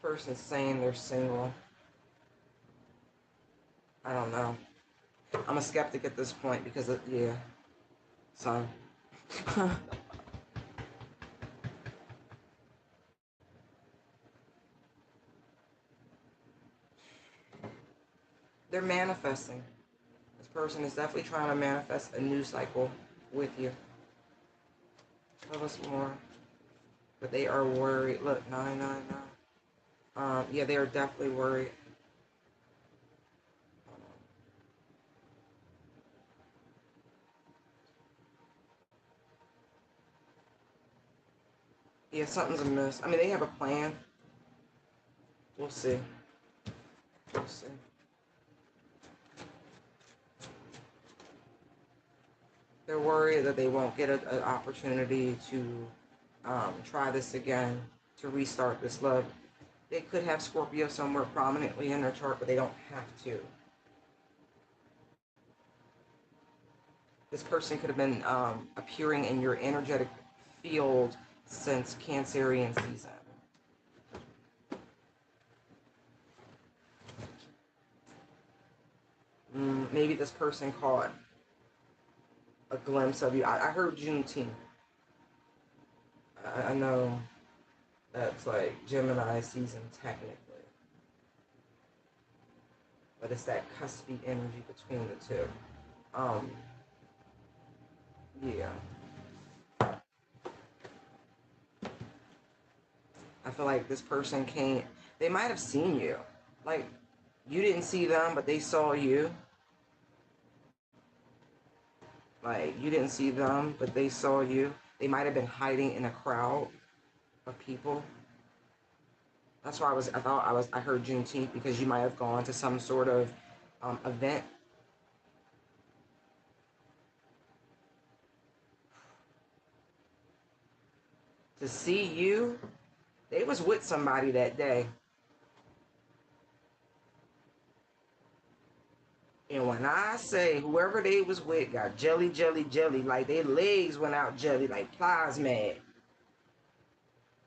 person's saying they're single. I don't know. I'm a skeptic at this point because, yeah, son. They're manifesting. This person is definitely trying to manifest a new cycle with you. Tell us more. But they are worried. Look, 999. Yeah, they are definitely worried. Yeah, something's amiss. I mean, they have a plan. We'll see. We'll see. They're worried that they won't get an opportunity to try this again, to restart this love. They could have Scorpio somewhere prominently in their chart, but they don't have to. This person could have been appearing in your energetic field since Cancerian season. Maybe this person caught a glimpse of you. I heard Juneteenth. I know that's like Gemini season technically. But it's that cuspy energy between the two. Yeah. I feel like this person came, they might have seen you. Like, you didn't see them, but they saw you. Like, you didn't see them, but they saw you. They might have been hiding in a crowd of people. That's why I heard Juneteenth, because you might have gone to some sort of event. To see you, they was with somebody that day. And when I say whoever they was with got jelly, jelly, jelly, like their legs went out jelly, like plasma.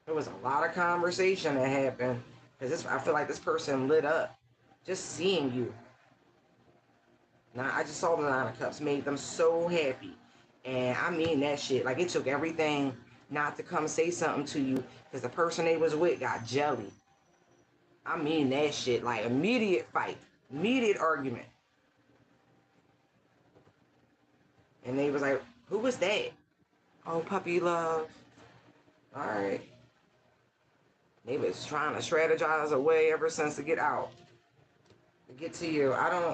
There was a lot of conversation that happened. Because I feel like this person lit up just seeing you. Now, I just saw the Nine of Cups, made them so happy. And I mean that shit. Like, it took everything not to come say something to you, because the person they was with got jelly. I mean that shit. Like, immediate fight. Immediate argument. And they was like, who was that? Oh, puppy love. All right. They was trying to strategize a way ever since to get out. To get to you. I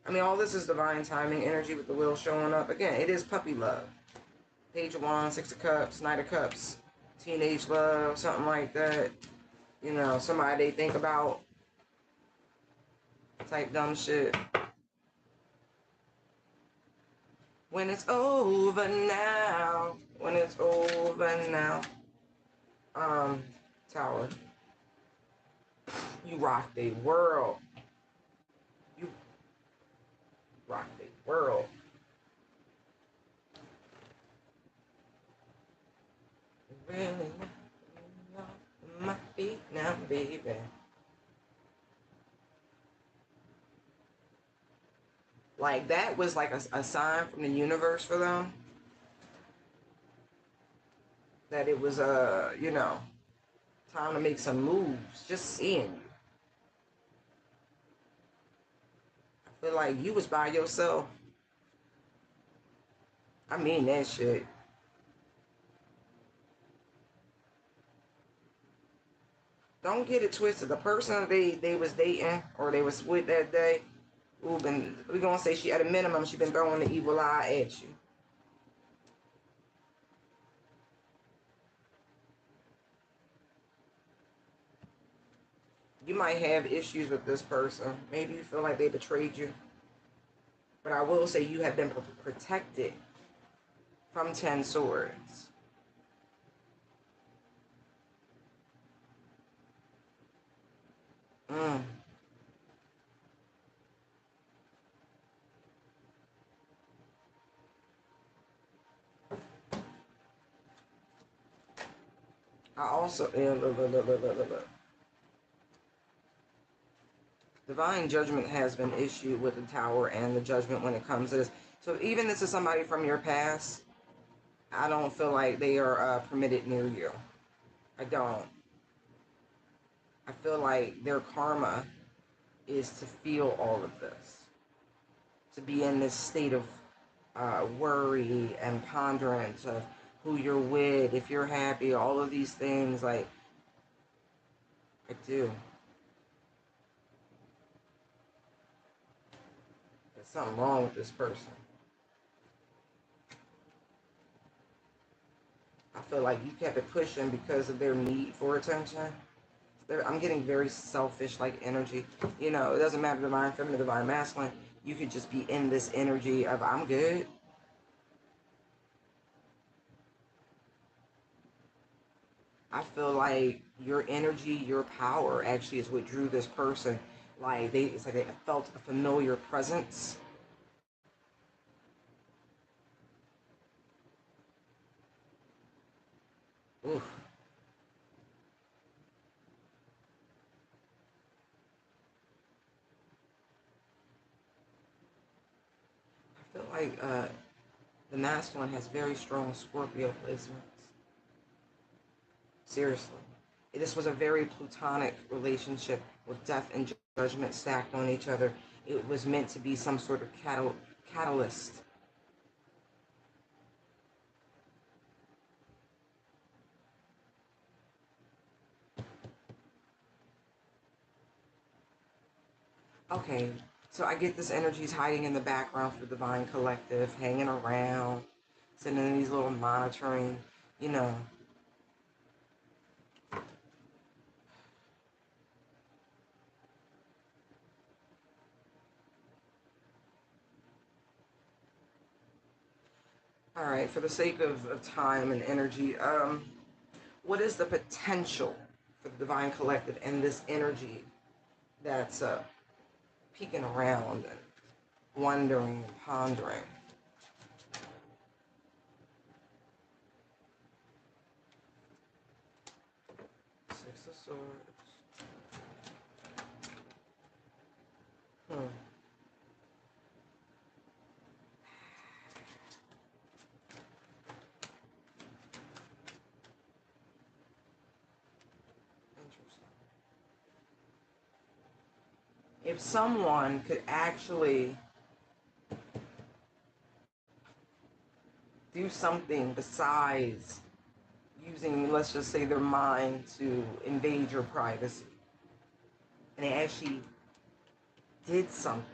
mean, all this is divine timing energy with the wheel showing up. Again, it is puppy love. Page of Wands, Six of Cups, Knight of Cups. Teenage love, something like that. You know, somebody they think about. Type dumb shit. When it's over now. When it's over now. Tower. You rock the world. You rock the world. Really my feet now, baby. Like, that was like a sign from the universe for them. That it was, you know, time to make some moves. Just seeing you. I feel like you was by yourself. I mean that shit. Don't get it twisted. The person they was dating or they was with that day, we're gonna say she, at a minimum, she been throwing the evil eye at you. You might have issues with this person. Maybe you feel like they betrayed you. But I will say you have been protected from 10 swords. I also, look. Divine judgment has been issued with the Tower and the Judgment when it comes to this. So even this is somebody from your past, I don't feel like they are permitted near you. I don't. I feel like their karma is to feel all of this. To be in this state of worry and ponderance of who you're with, if you're happy, all of these things. Like, I do. There's something wrong with this person. I feel like you kept it pushing because of their need for attention. I'm getting very selfish like energy. You know, it doesn't matter divine feminine, divine masculine. You could just be in this energy of I'm good. I feel like your energy, your power actually is what drew this person. Like it's like they felt a familiar presence. Oof. I feel like the masculine has very strong Scorpio placements. Seriously. This was a very platonic relationship with death and judgment stacked on each other. It was meant to be some sort of catalyst. Okay, so I get this energy's hiding in the background for Divine Collective, hanging around, sending these little monitoring, you know. All right, for the sake of time and energy, what is the potential for the Divine Collective and this energy that's peeking around and wondering and pondering? Six of Swords. Hmm. Interesting. If someone could actually do something besides using, let's just say, their mind to invade your privacy, and they actually did something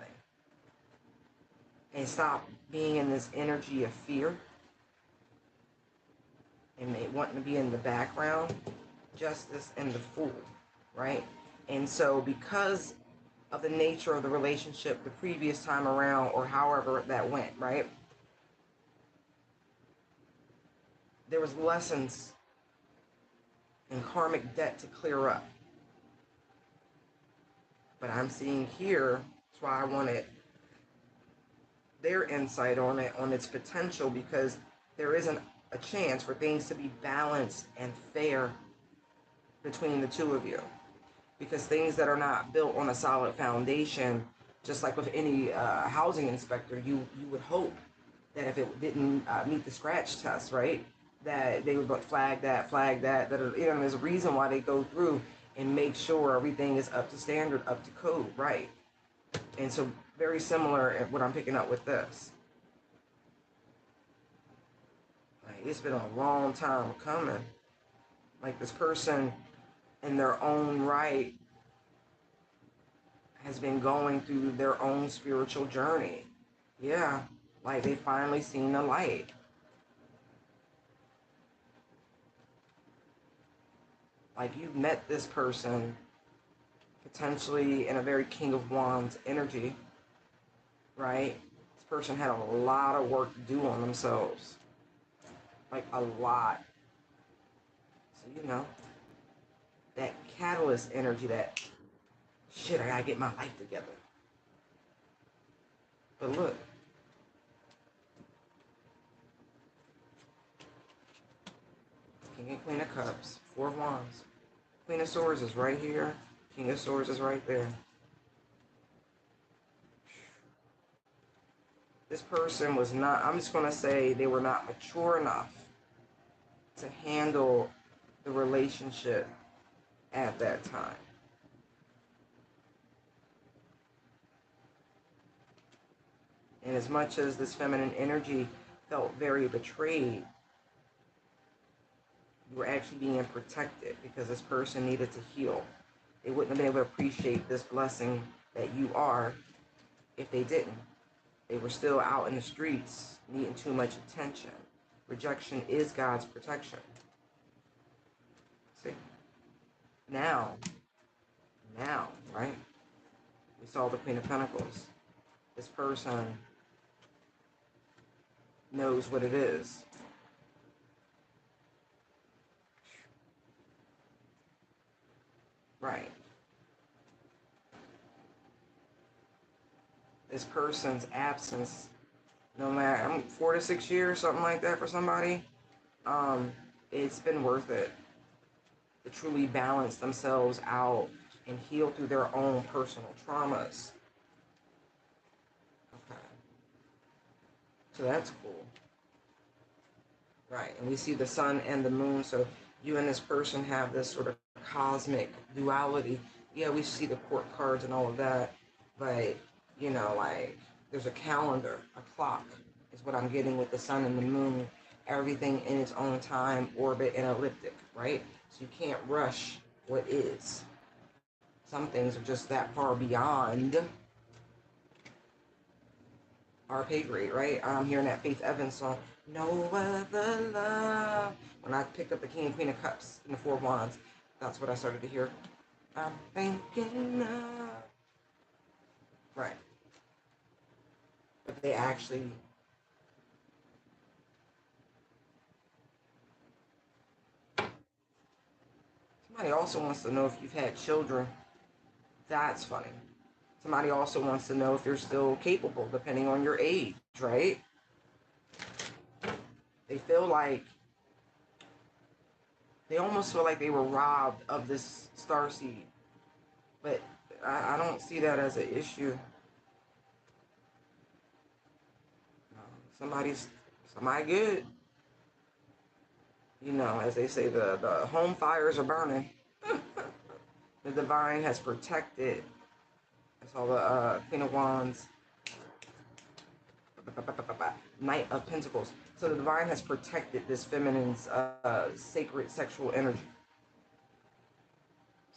and stop being in this energy of fear and they wanting to be in the background, Justice and the Fool, right? And so because of the nature of the relationship the previous time around or however that went, right? There was lessons and karmic debt to clear up. But I'm seeing here, that's why I wanted their insight on it, on its potential, because there isn't a chance for things to be balanced and fair between the two of you. Because things that are not built on a solid foundation, just like with any housing inspector, you would hope that if it didn't meet the scratch test, right, that they would flag that. You know, there's a reason why they go through and make sure everything is up to standard, up to code, right? And so, very similar at what I'm picking up with this. Like, it's been a long time coming. Like, this person, in their own right, has been going through their own spiritual journey. Yeah, like they finally seen the light. Like you've met this person potentially in a very King of Wands energy, right? This person had a lot of work to do on themselves. Like a lot. So, you know, that catalyst energy, that shit, I gotta get my life together. But look, King and Queen of Cups, Four of Wands. Queen of Swords is right here. King of Swords is right there. This person was not, I'm just going to say they were not mature enough to handle the relationship at that time. And as much as this feminine energy felt very betrayed, you were actually being protected because this person needed to heal. They wouldn't have been able to appreciate this blessing that you are if they didn't. They were still out in the streets needing too much attention. Rejection is God's protection. See? Now, right? We saw the Queen of Pentacles. This person knows what it is. Right. This person's absence, no matter 4 to 6 years, something like that for somebody, it's been worth it to truly balance themselves out and heal through their own personal traumas. Okay. So that's cool. Right. And we see the sun and the moon. So you and this person have this sort of cosmic duality. Yeah, we see the court cards and all of that. But, you know, like there's a calendar, a clock is what I'm getting with the sun and the moon. Everything in its own time, orbit, and elliptic, right? So you can't rush what is. Some things are just that far beyond our pay grade, right? I'm hearing that Faith Evans song, No Other Love. When I picked up the King and Queen of Cups and the Four of Wands, that's what I started to hear. I'm thinking of. Right. But they actually. Somebody also wants to know if you've had children. That's funny. Somebody also wants to know if you're still capable, depending on your age, right? They feel like they almost feel like they were robbed of this starseed. But I don't see that as an issue. Somebody good. You know, as they say, the home fires are burning. The divine has protected. That's all the Queen of Wands. Knight of Pentacles. So the divine has protected this feminine's sacred sexual energy.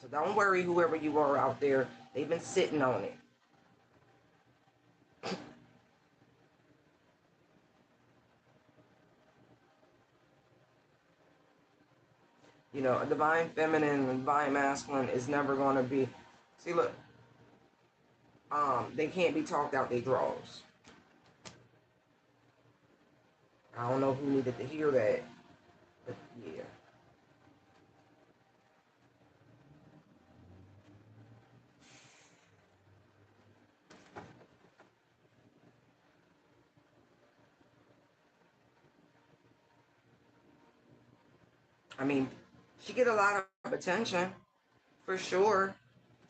So don't worry, whoever you are out there. They've been sitting on it. You know, a divine feminine and divine masculine is never going to be. See, look, they can't be talked out their draws. I don't know who needed to hear that, but yeah. I mean, she get a lot of attention, for sure.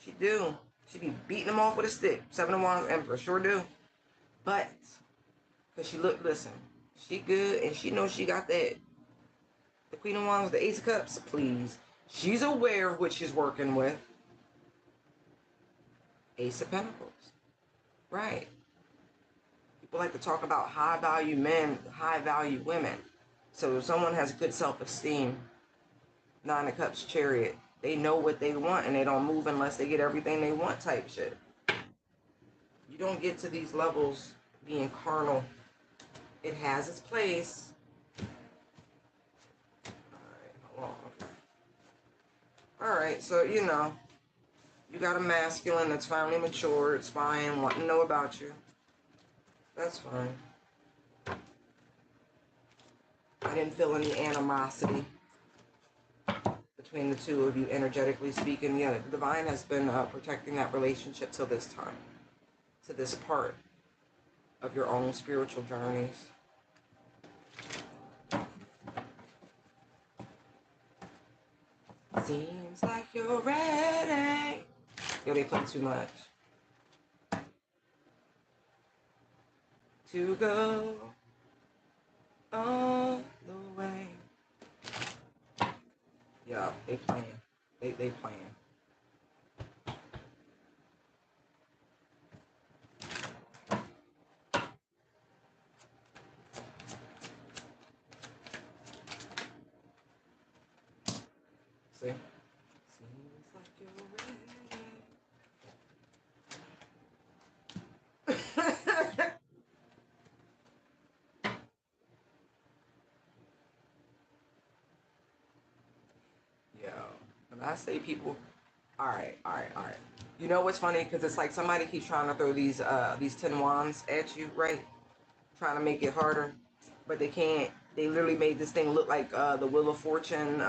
She do. She be beating them off with a stick. Seven of Wands Emperor, sure do. But, because listen, she good and she knows she got that. The Queen of Wands, the Ace of Cups, please. She's aware of what she's working with. Ace of Pentacles. Right. People like to talk about high value men, high value women. So if someone has good self-esteem, Nine of Cups, Chariot, they know what they want and they don't move unless they get everything they want type shit. You don't get to these levels being carnal. It has its place. Alright, hold on. Alright, so you know, you got a masculine that's finally mature, it's fine, wanting to know about you. That's fine. I didn't feel any animosity between the two of you, energetically speaking. Yeah, the divine has been protecting that relationship till this time, to this part of your own spiritual journeys. Seems like you're ready. Yo, they play too much. To go all the way. Yeah, they playing. They playing. See? Seems like you're ready. Yo, when I say people, all right. You know what's funny? Because it's like somebody keeps trying to throw these 10 wands at you, right? Trying to make it harder, but they can't. They literally made this thing look like the Wheel of Fortune.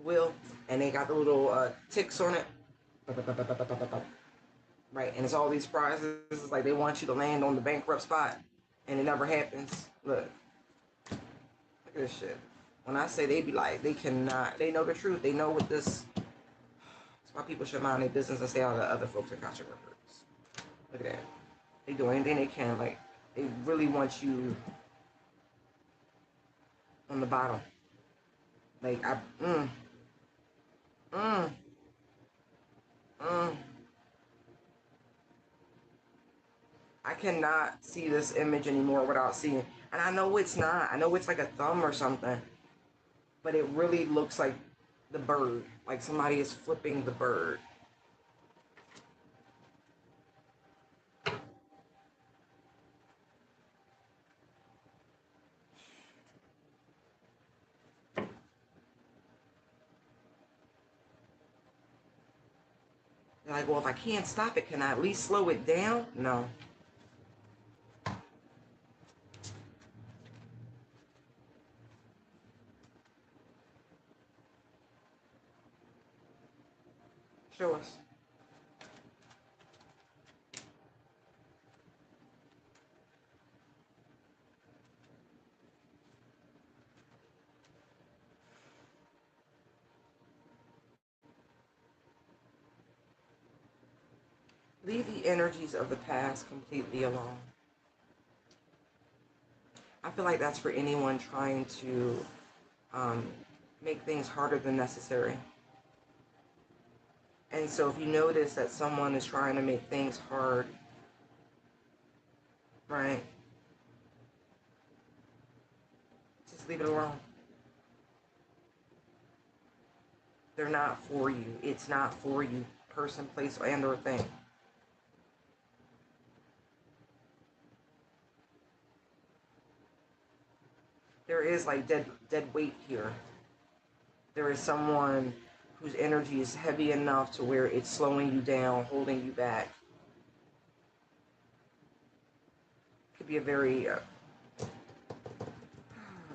wheel, and they got the little ticks on it. Right, and it's all these prizes. It's like they want you to land on the bankrupt spot, and it never happens. Look at this shit. When I say they be like, they cannot, they know the truth. They know what this. That's why people should mind their business and stay out of the other folks' Akashic records. Look at that. They do anything they can. Like, they really want you on the bottom. Like, mm, mm. I cannot see this image anymore without seeing. And I know it's not. I know it's like a thumb or something. But it really looks like the bird. Like somebody is flipping the bird. They're like, well, if I can't stop it, can I at least slow it down? No. Show us. Leave the energies of the past completely alone. I feel like that's for anyone trying to make things harder than necessary. And so if you notice that someone is trying to make things hard, right, just leave it alone. They're not for you. It's not for you, person, place, and or thing. There is like dead weight here. There is someone whose energy is heavy enough to where it's slowing you down, holding you back. Could be a very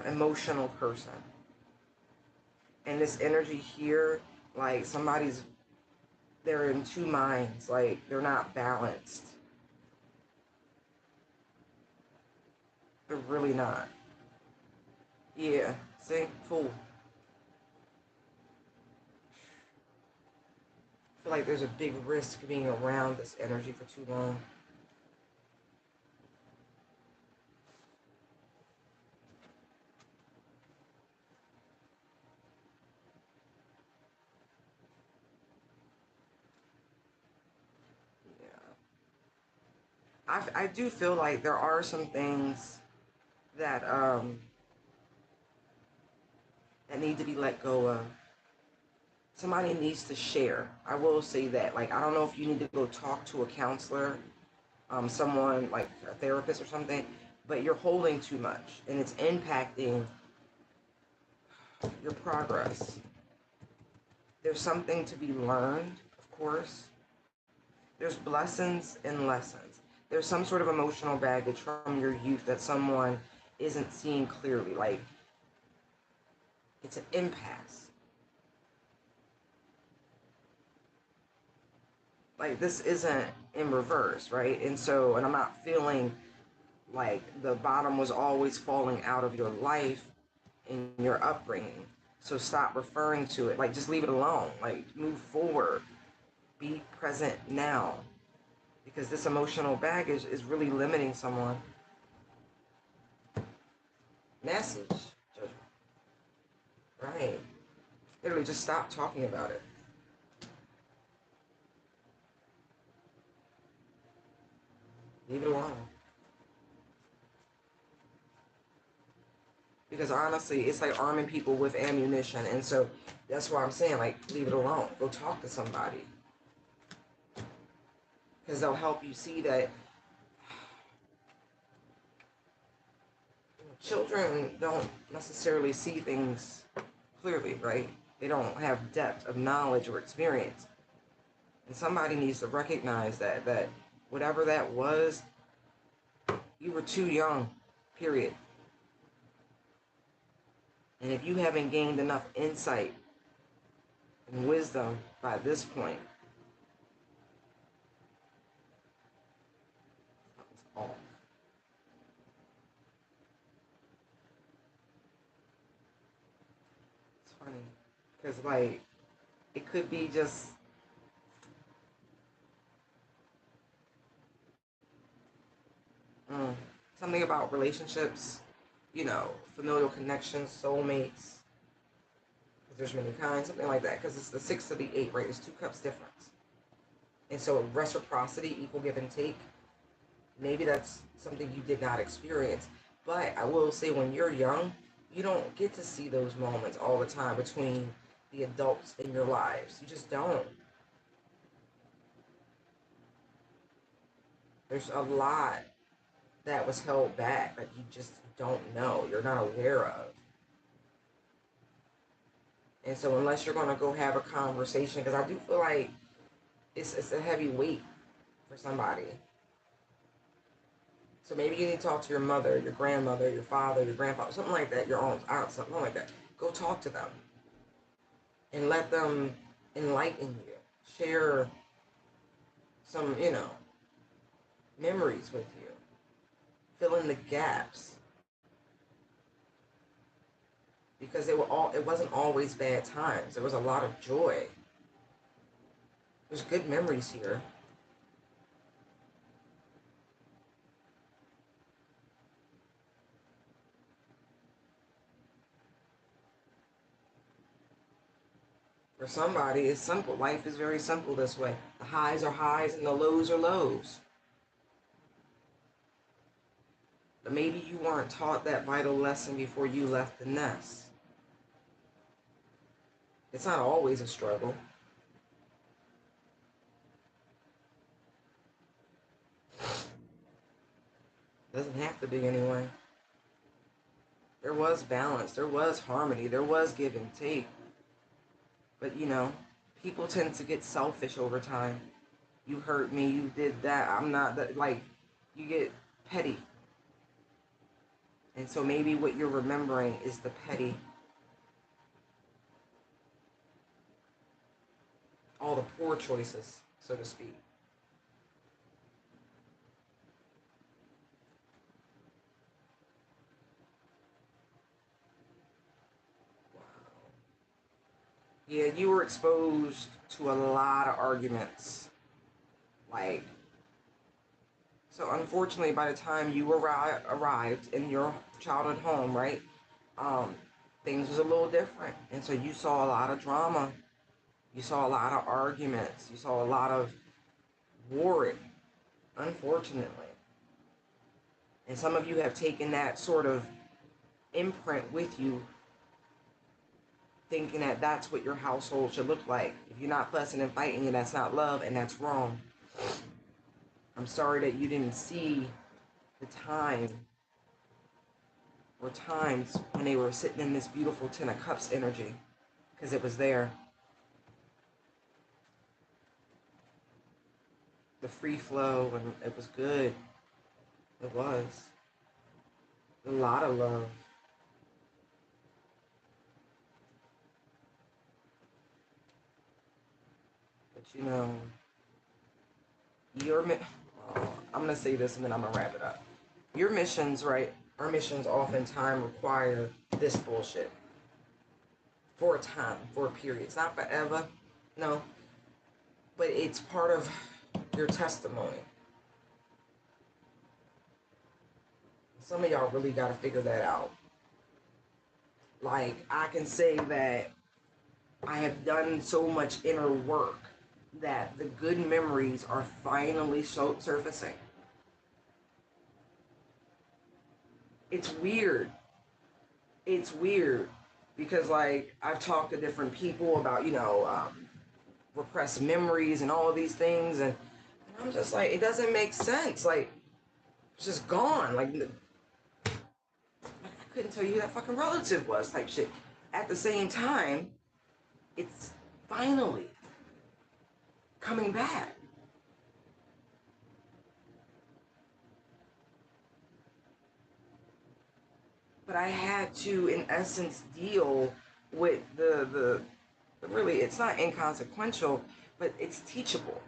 emotional person. And this energy here, like they're in two minds, like they're not balanced. They're really not. Yeah, see? Fool. I feel like there's a big risk being around this energy for too long. Yeah. I do feel like there are some things that that need to be let go of. Somebody needs to share. I will say that. Like, I don't know if you need to go talk to a counselor, someone like a therapist or something, but you're holding too much and it's impacting your progress. There's something to be learned, of course. There's blessings and lessons. There's some sort of emotional baggage from your youth that someone isn't seeing clearly. Like, it's an impasse. Like, this isn't in reverse, right? And I'm not feeling like the bottom was always falling out of your life in your upbringing. So stop referring to it. Like, just leave it alone. Like, move forward. Be present now. Because this emotional baggage is really limiting someone. Message. Judgment. Right. Literally, just stop talking about it. Leave it alone. Because honestly, it's like arming people with ammunition. And so that's why I'm saying, like, leave it alone. Go talk to somebody. Because they'll help you see that children don't necessarily see things clearly, right? They don't have depth of knowledge or experience. And somebody needs to recognize that whatever that was, you were too young, period. And if you haven't gained enough insight and wisdom by this point. Something's off. It's funny. Because, like, it could be just something about relationships, familial connections, soulmates. There's many kinds, something like that. Because it's the 6 to the 8, right? There's 2 cups difference. And so reciprocity, equal give and take, maybe that's something you did not experience. But I will say, when you're young, you don't get to see those moments all the time between the adults in your lives. You just don't. There's a lot that was held back that you just don't know, you're not aware of. And so unless you're going to go have a conversation, because I do feel like it's a heavy weight for somebody. So maybe you need to talk to your mother, your grandmother, your father, your grandfather, something like that, your own aunt, something like that. Go talk to them and let them enlighten you. Share some, memories with you. Fill in the gaps. Because it wasn't always bad times. There was a lot of joy. There's good memories here. For somebody, it's simple. Life is very simple this way. The highs are highs and the lows are lows. But maybe you weren't taught that vital lesson before you left the nest. It's not always a struggle. Doesn't have to be anyway. There was balance. There was harmony. There was give and take. But, people tend to get selfish over time. You hurt me. You did that. I'm not that. Like, you get petty. And so maybe what you're remembering is the petty. All the poor choices, so to speak. Yeah, you were exposed to a lot of arguments. Like, so unfortunately, by the time you arrived in your childhood home, right, um, things was a little different. And so you saw a lot of drama. You saw a lot of arguments. You saw a lot of warring, unfortunately. And some of you have taken that sort of imprint with you, thinking that that's what your household should look like. If you're not fussing and fighting, and that's not love, and that's wrong. I'm sorry that you didn't see the time or times when they were sitting in this beautiful Ten of Cups energy, because it was there. The free flow, and it was good. It was. A lot of love. But I'm going to say this and then I'm going to wrap it up. Your missions, right? Our missions oftentimes require this bullshit. For a time, for a period. It's not forever, no. But it's part of your testimony. Some of y'all really got to figure that out. Like, I can say that I have done so much inner work that the good memories are finally surfacing. It's weird. It's weird because, like, I've talked to different people about, repressed memories and all of these things, and I'm just like, it doesn't make sense. Like, it's just gone. Like, I couldn't tell you who that fucking relative was, type shit. At the same time, it's finally coming back. But I had to, in essence, deal with the But really, it's not inconsequential, but it's teachable.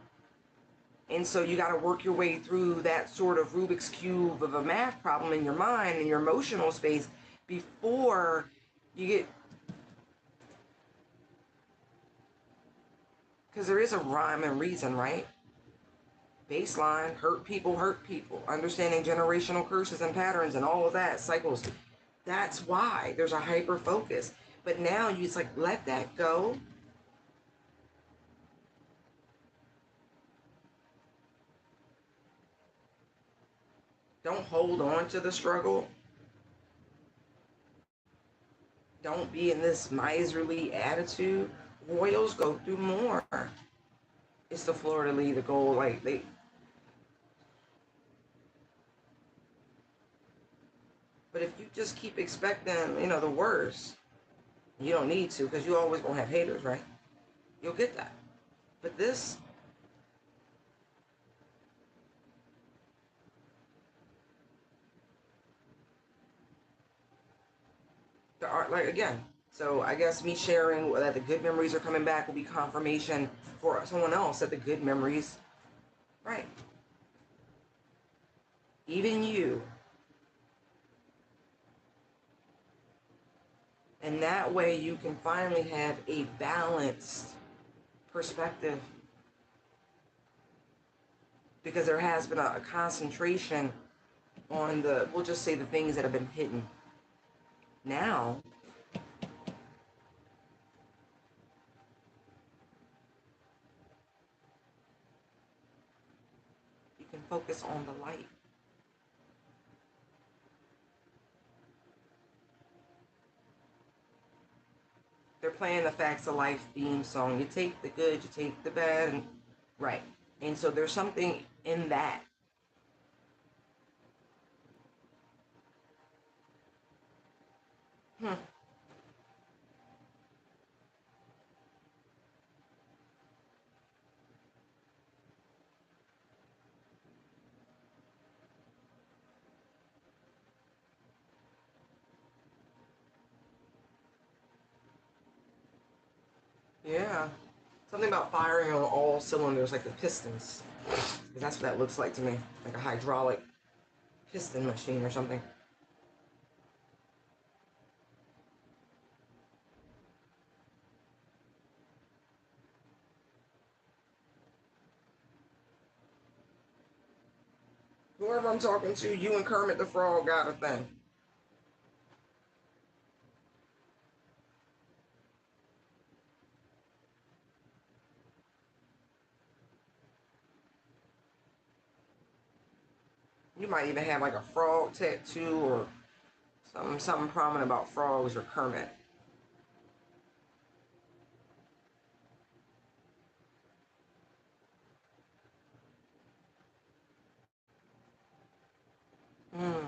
And so you got to work your way through that sort of Rubik's Cube of a math problem in your mind, in your emotional space, before you get, because there is a rhyme and reason, right? Baseline, hurt people, understanding generational curses and patterns and all of that, cycles. That's why there's a hyper focus. But now you just like let that go. Don't hold on to the struggle. Don't be in this miserly attitude. Royals go through more. It's the Florida lead, the goal, like they. But if you just keep expecting, the worst, you don't need to, because you always gonna have haters, right? You'll get that. But this, the art, like again. So I guess me sharing that the good memories are coming back will be confirmation for someone else that the good memories, right? Even you. And that way you can finally have a balanced perspective, because there has been a concentration on we'll just say the things that have been hidden. Now, you can focus on the light. They're playing the Facts of Life theme song. You take the good, you take the bad, and right. And so there's something in that. Hmm. Yeah. Something about firing on all cylinders, like the pistons. Because that's what that looks like to me. Like a hydraulic piston machine or something. Whoever I'm talking to, you and Kermit the Frog got a thing. You might even have like a frog tattoo or something prominent about frogs or Kermit. Mm-hmm.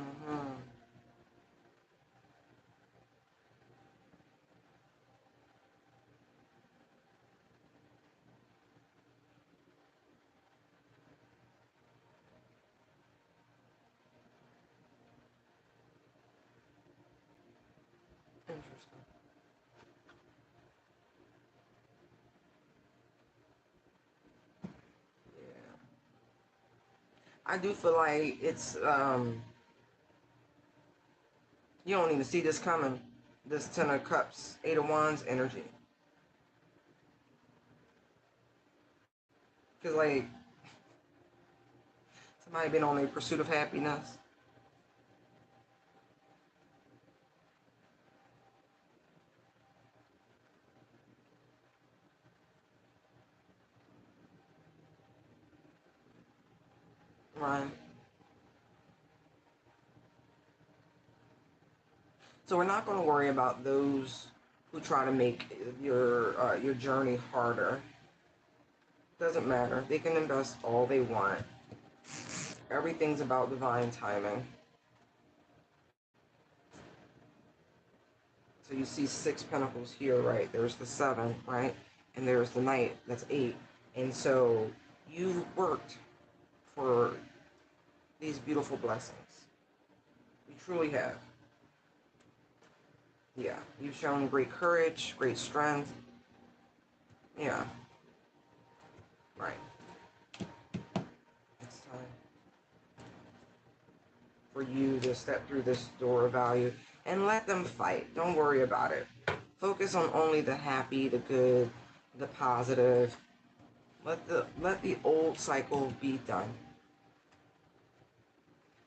Interesting. Yeah. I do feel like it's you don't even see this coming. This Ten of Cups, Eight of Wands energy. Because like somebody been on a pursuit of happiness. Right. So we're not going to worry about those who try to make your journey harder. Doesn't matter. They can invest all they want. Everything's about divine timing. So you see 6 pentacles here, right? There's the 7, right? And there's the Knight, that's 8. And so you've worked for these beautiful blessings. You truly have. Yeah, you've shown great courage, great strength. Yeah. Right. It's time for you to step through this door of value and let them fight. Don't worry about it. Focus on only the happy, the good, the positive. Let the old cycle be done.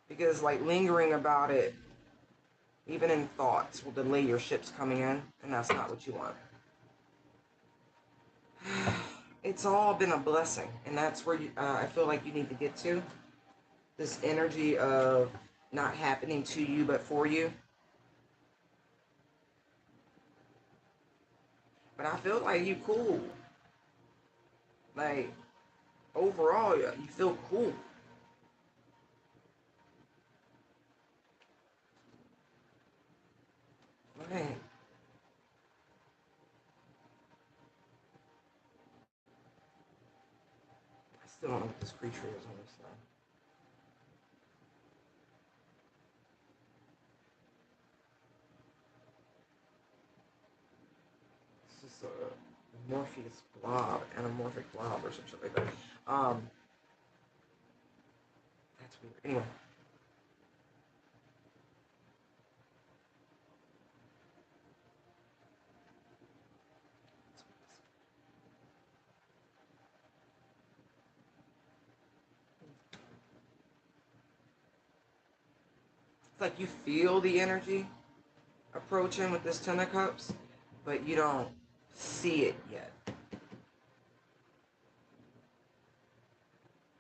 Because like lingering about it, even in thoughts, will delay your ships coming in, and that's not what you want. It's all been a blessing, and that's where I feel like you need to get to. This energy of not happening to you but for you. But I feel like you cool. Like overall, you feel cool. Right. I still don't know what this creature is on this side. This is a Morpheus blob, anamorphic blob, or some shit like that. That's weird. Anyway, it's like you feel the energy approaching with this Ten of Cups, but you don't see it yet.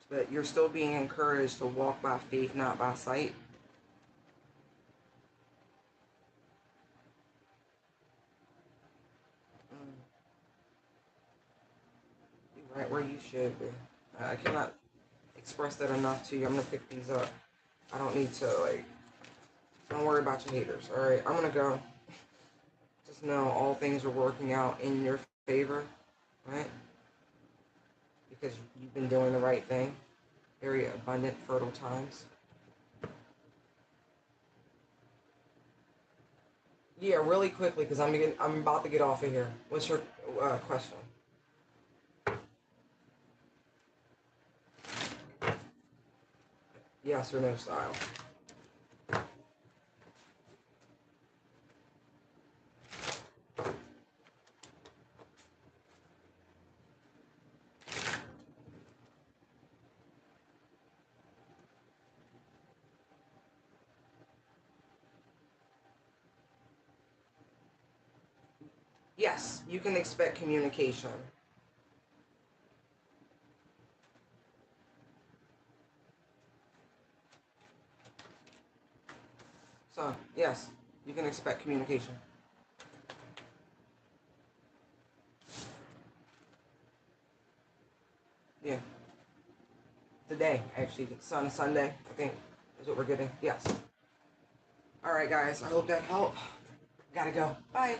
But you're still being encouraged to walk by faith, not by sight. Mm, you're right where you should be. I cannot express that enough to you. I'm gonna pick these up. I don't need to like. Don't worry about your haters. All right, I'm gonna go. Just know all things are working out in your favor, right? Because you've been doing the right thing. Very abundant, fertile times. Yeah, really quickly, because I'm about to get off of here. What's your question? Yes or no style? Yes, you can expect communication. So, yes, you can expect communication. Yeah. Today, actually, Sunday, I think, is what we're getting. Yes. All right, guys, I hope that helped. Gotta go. Bye.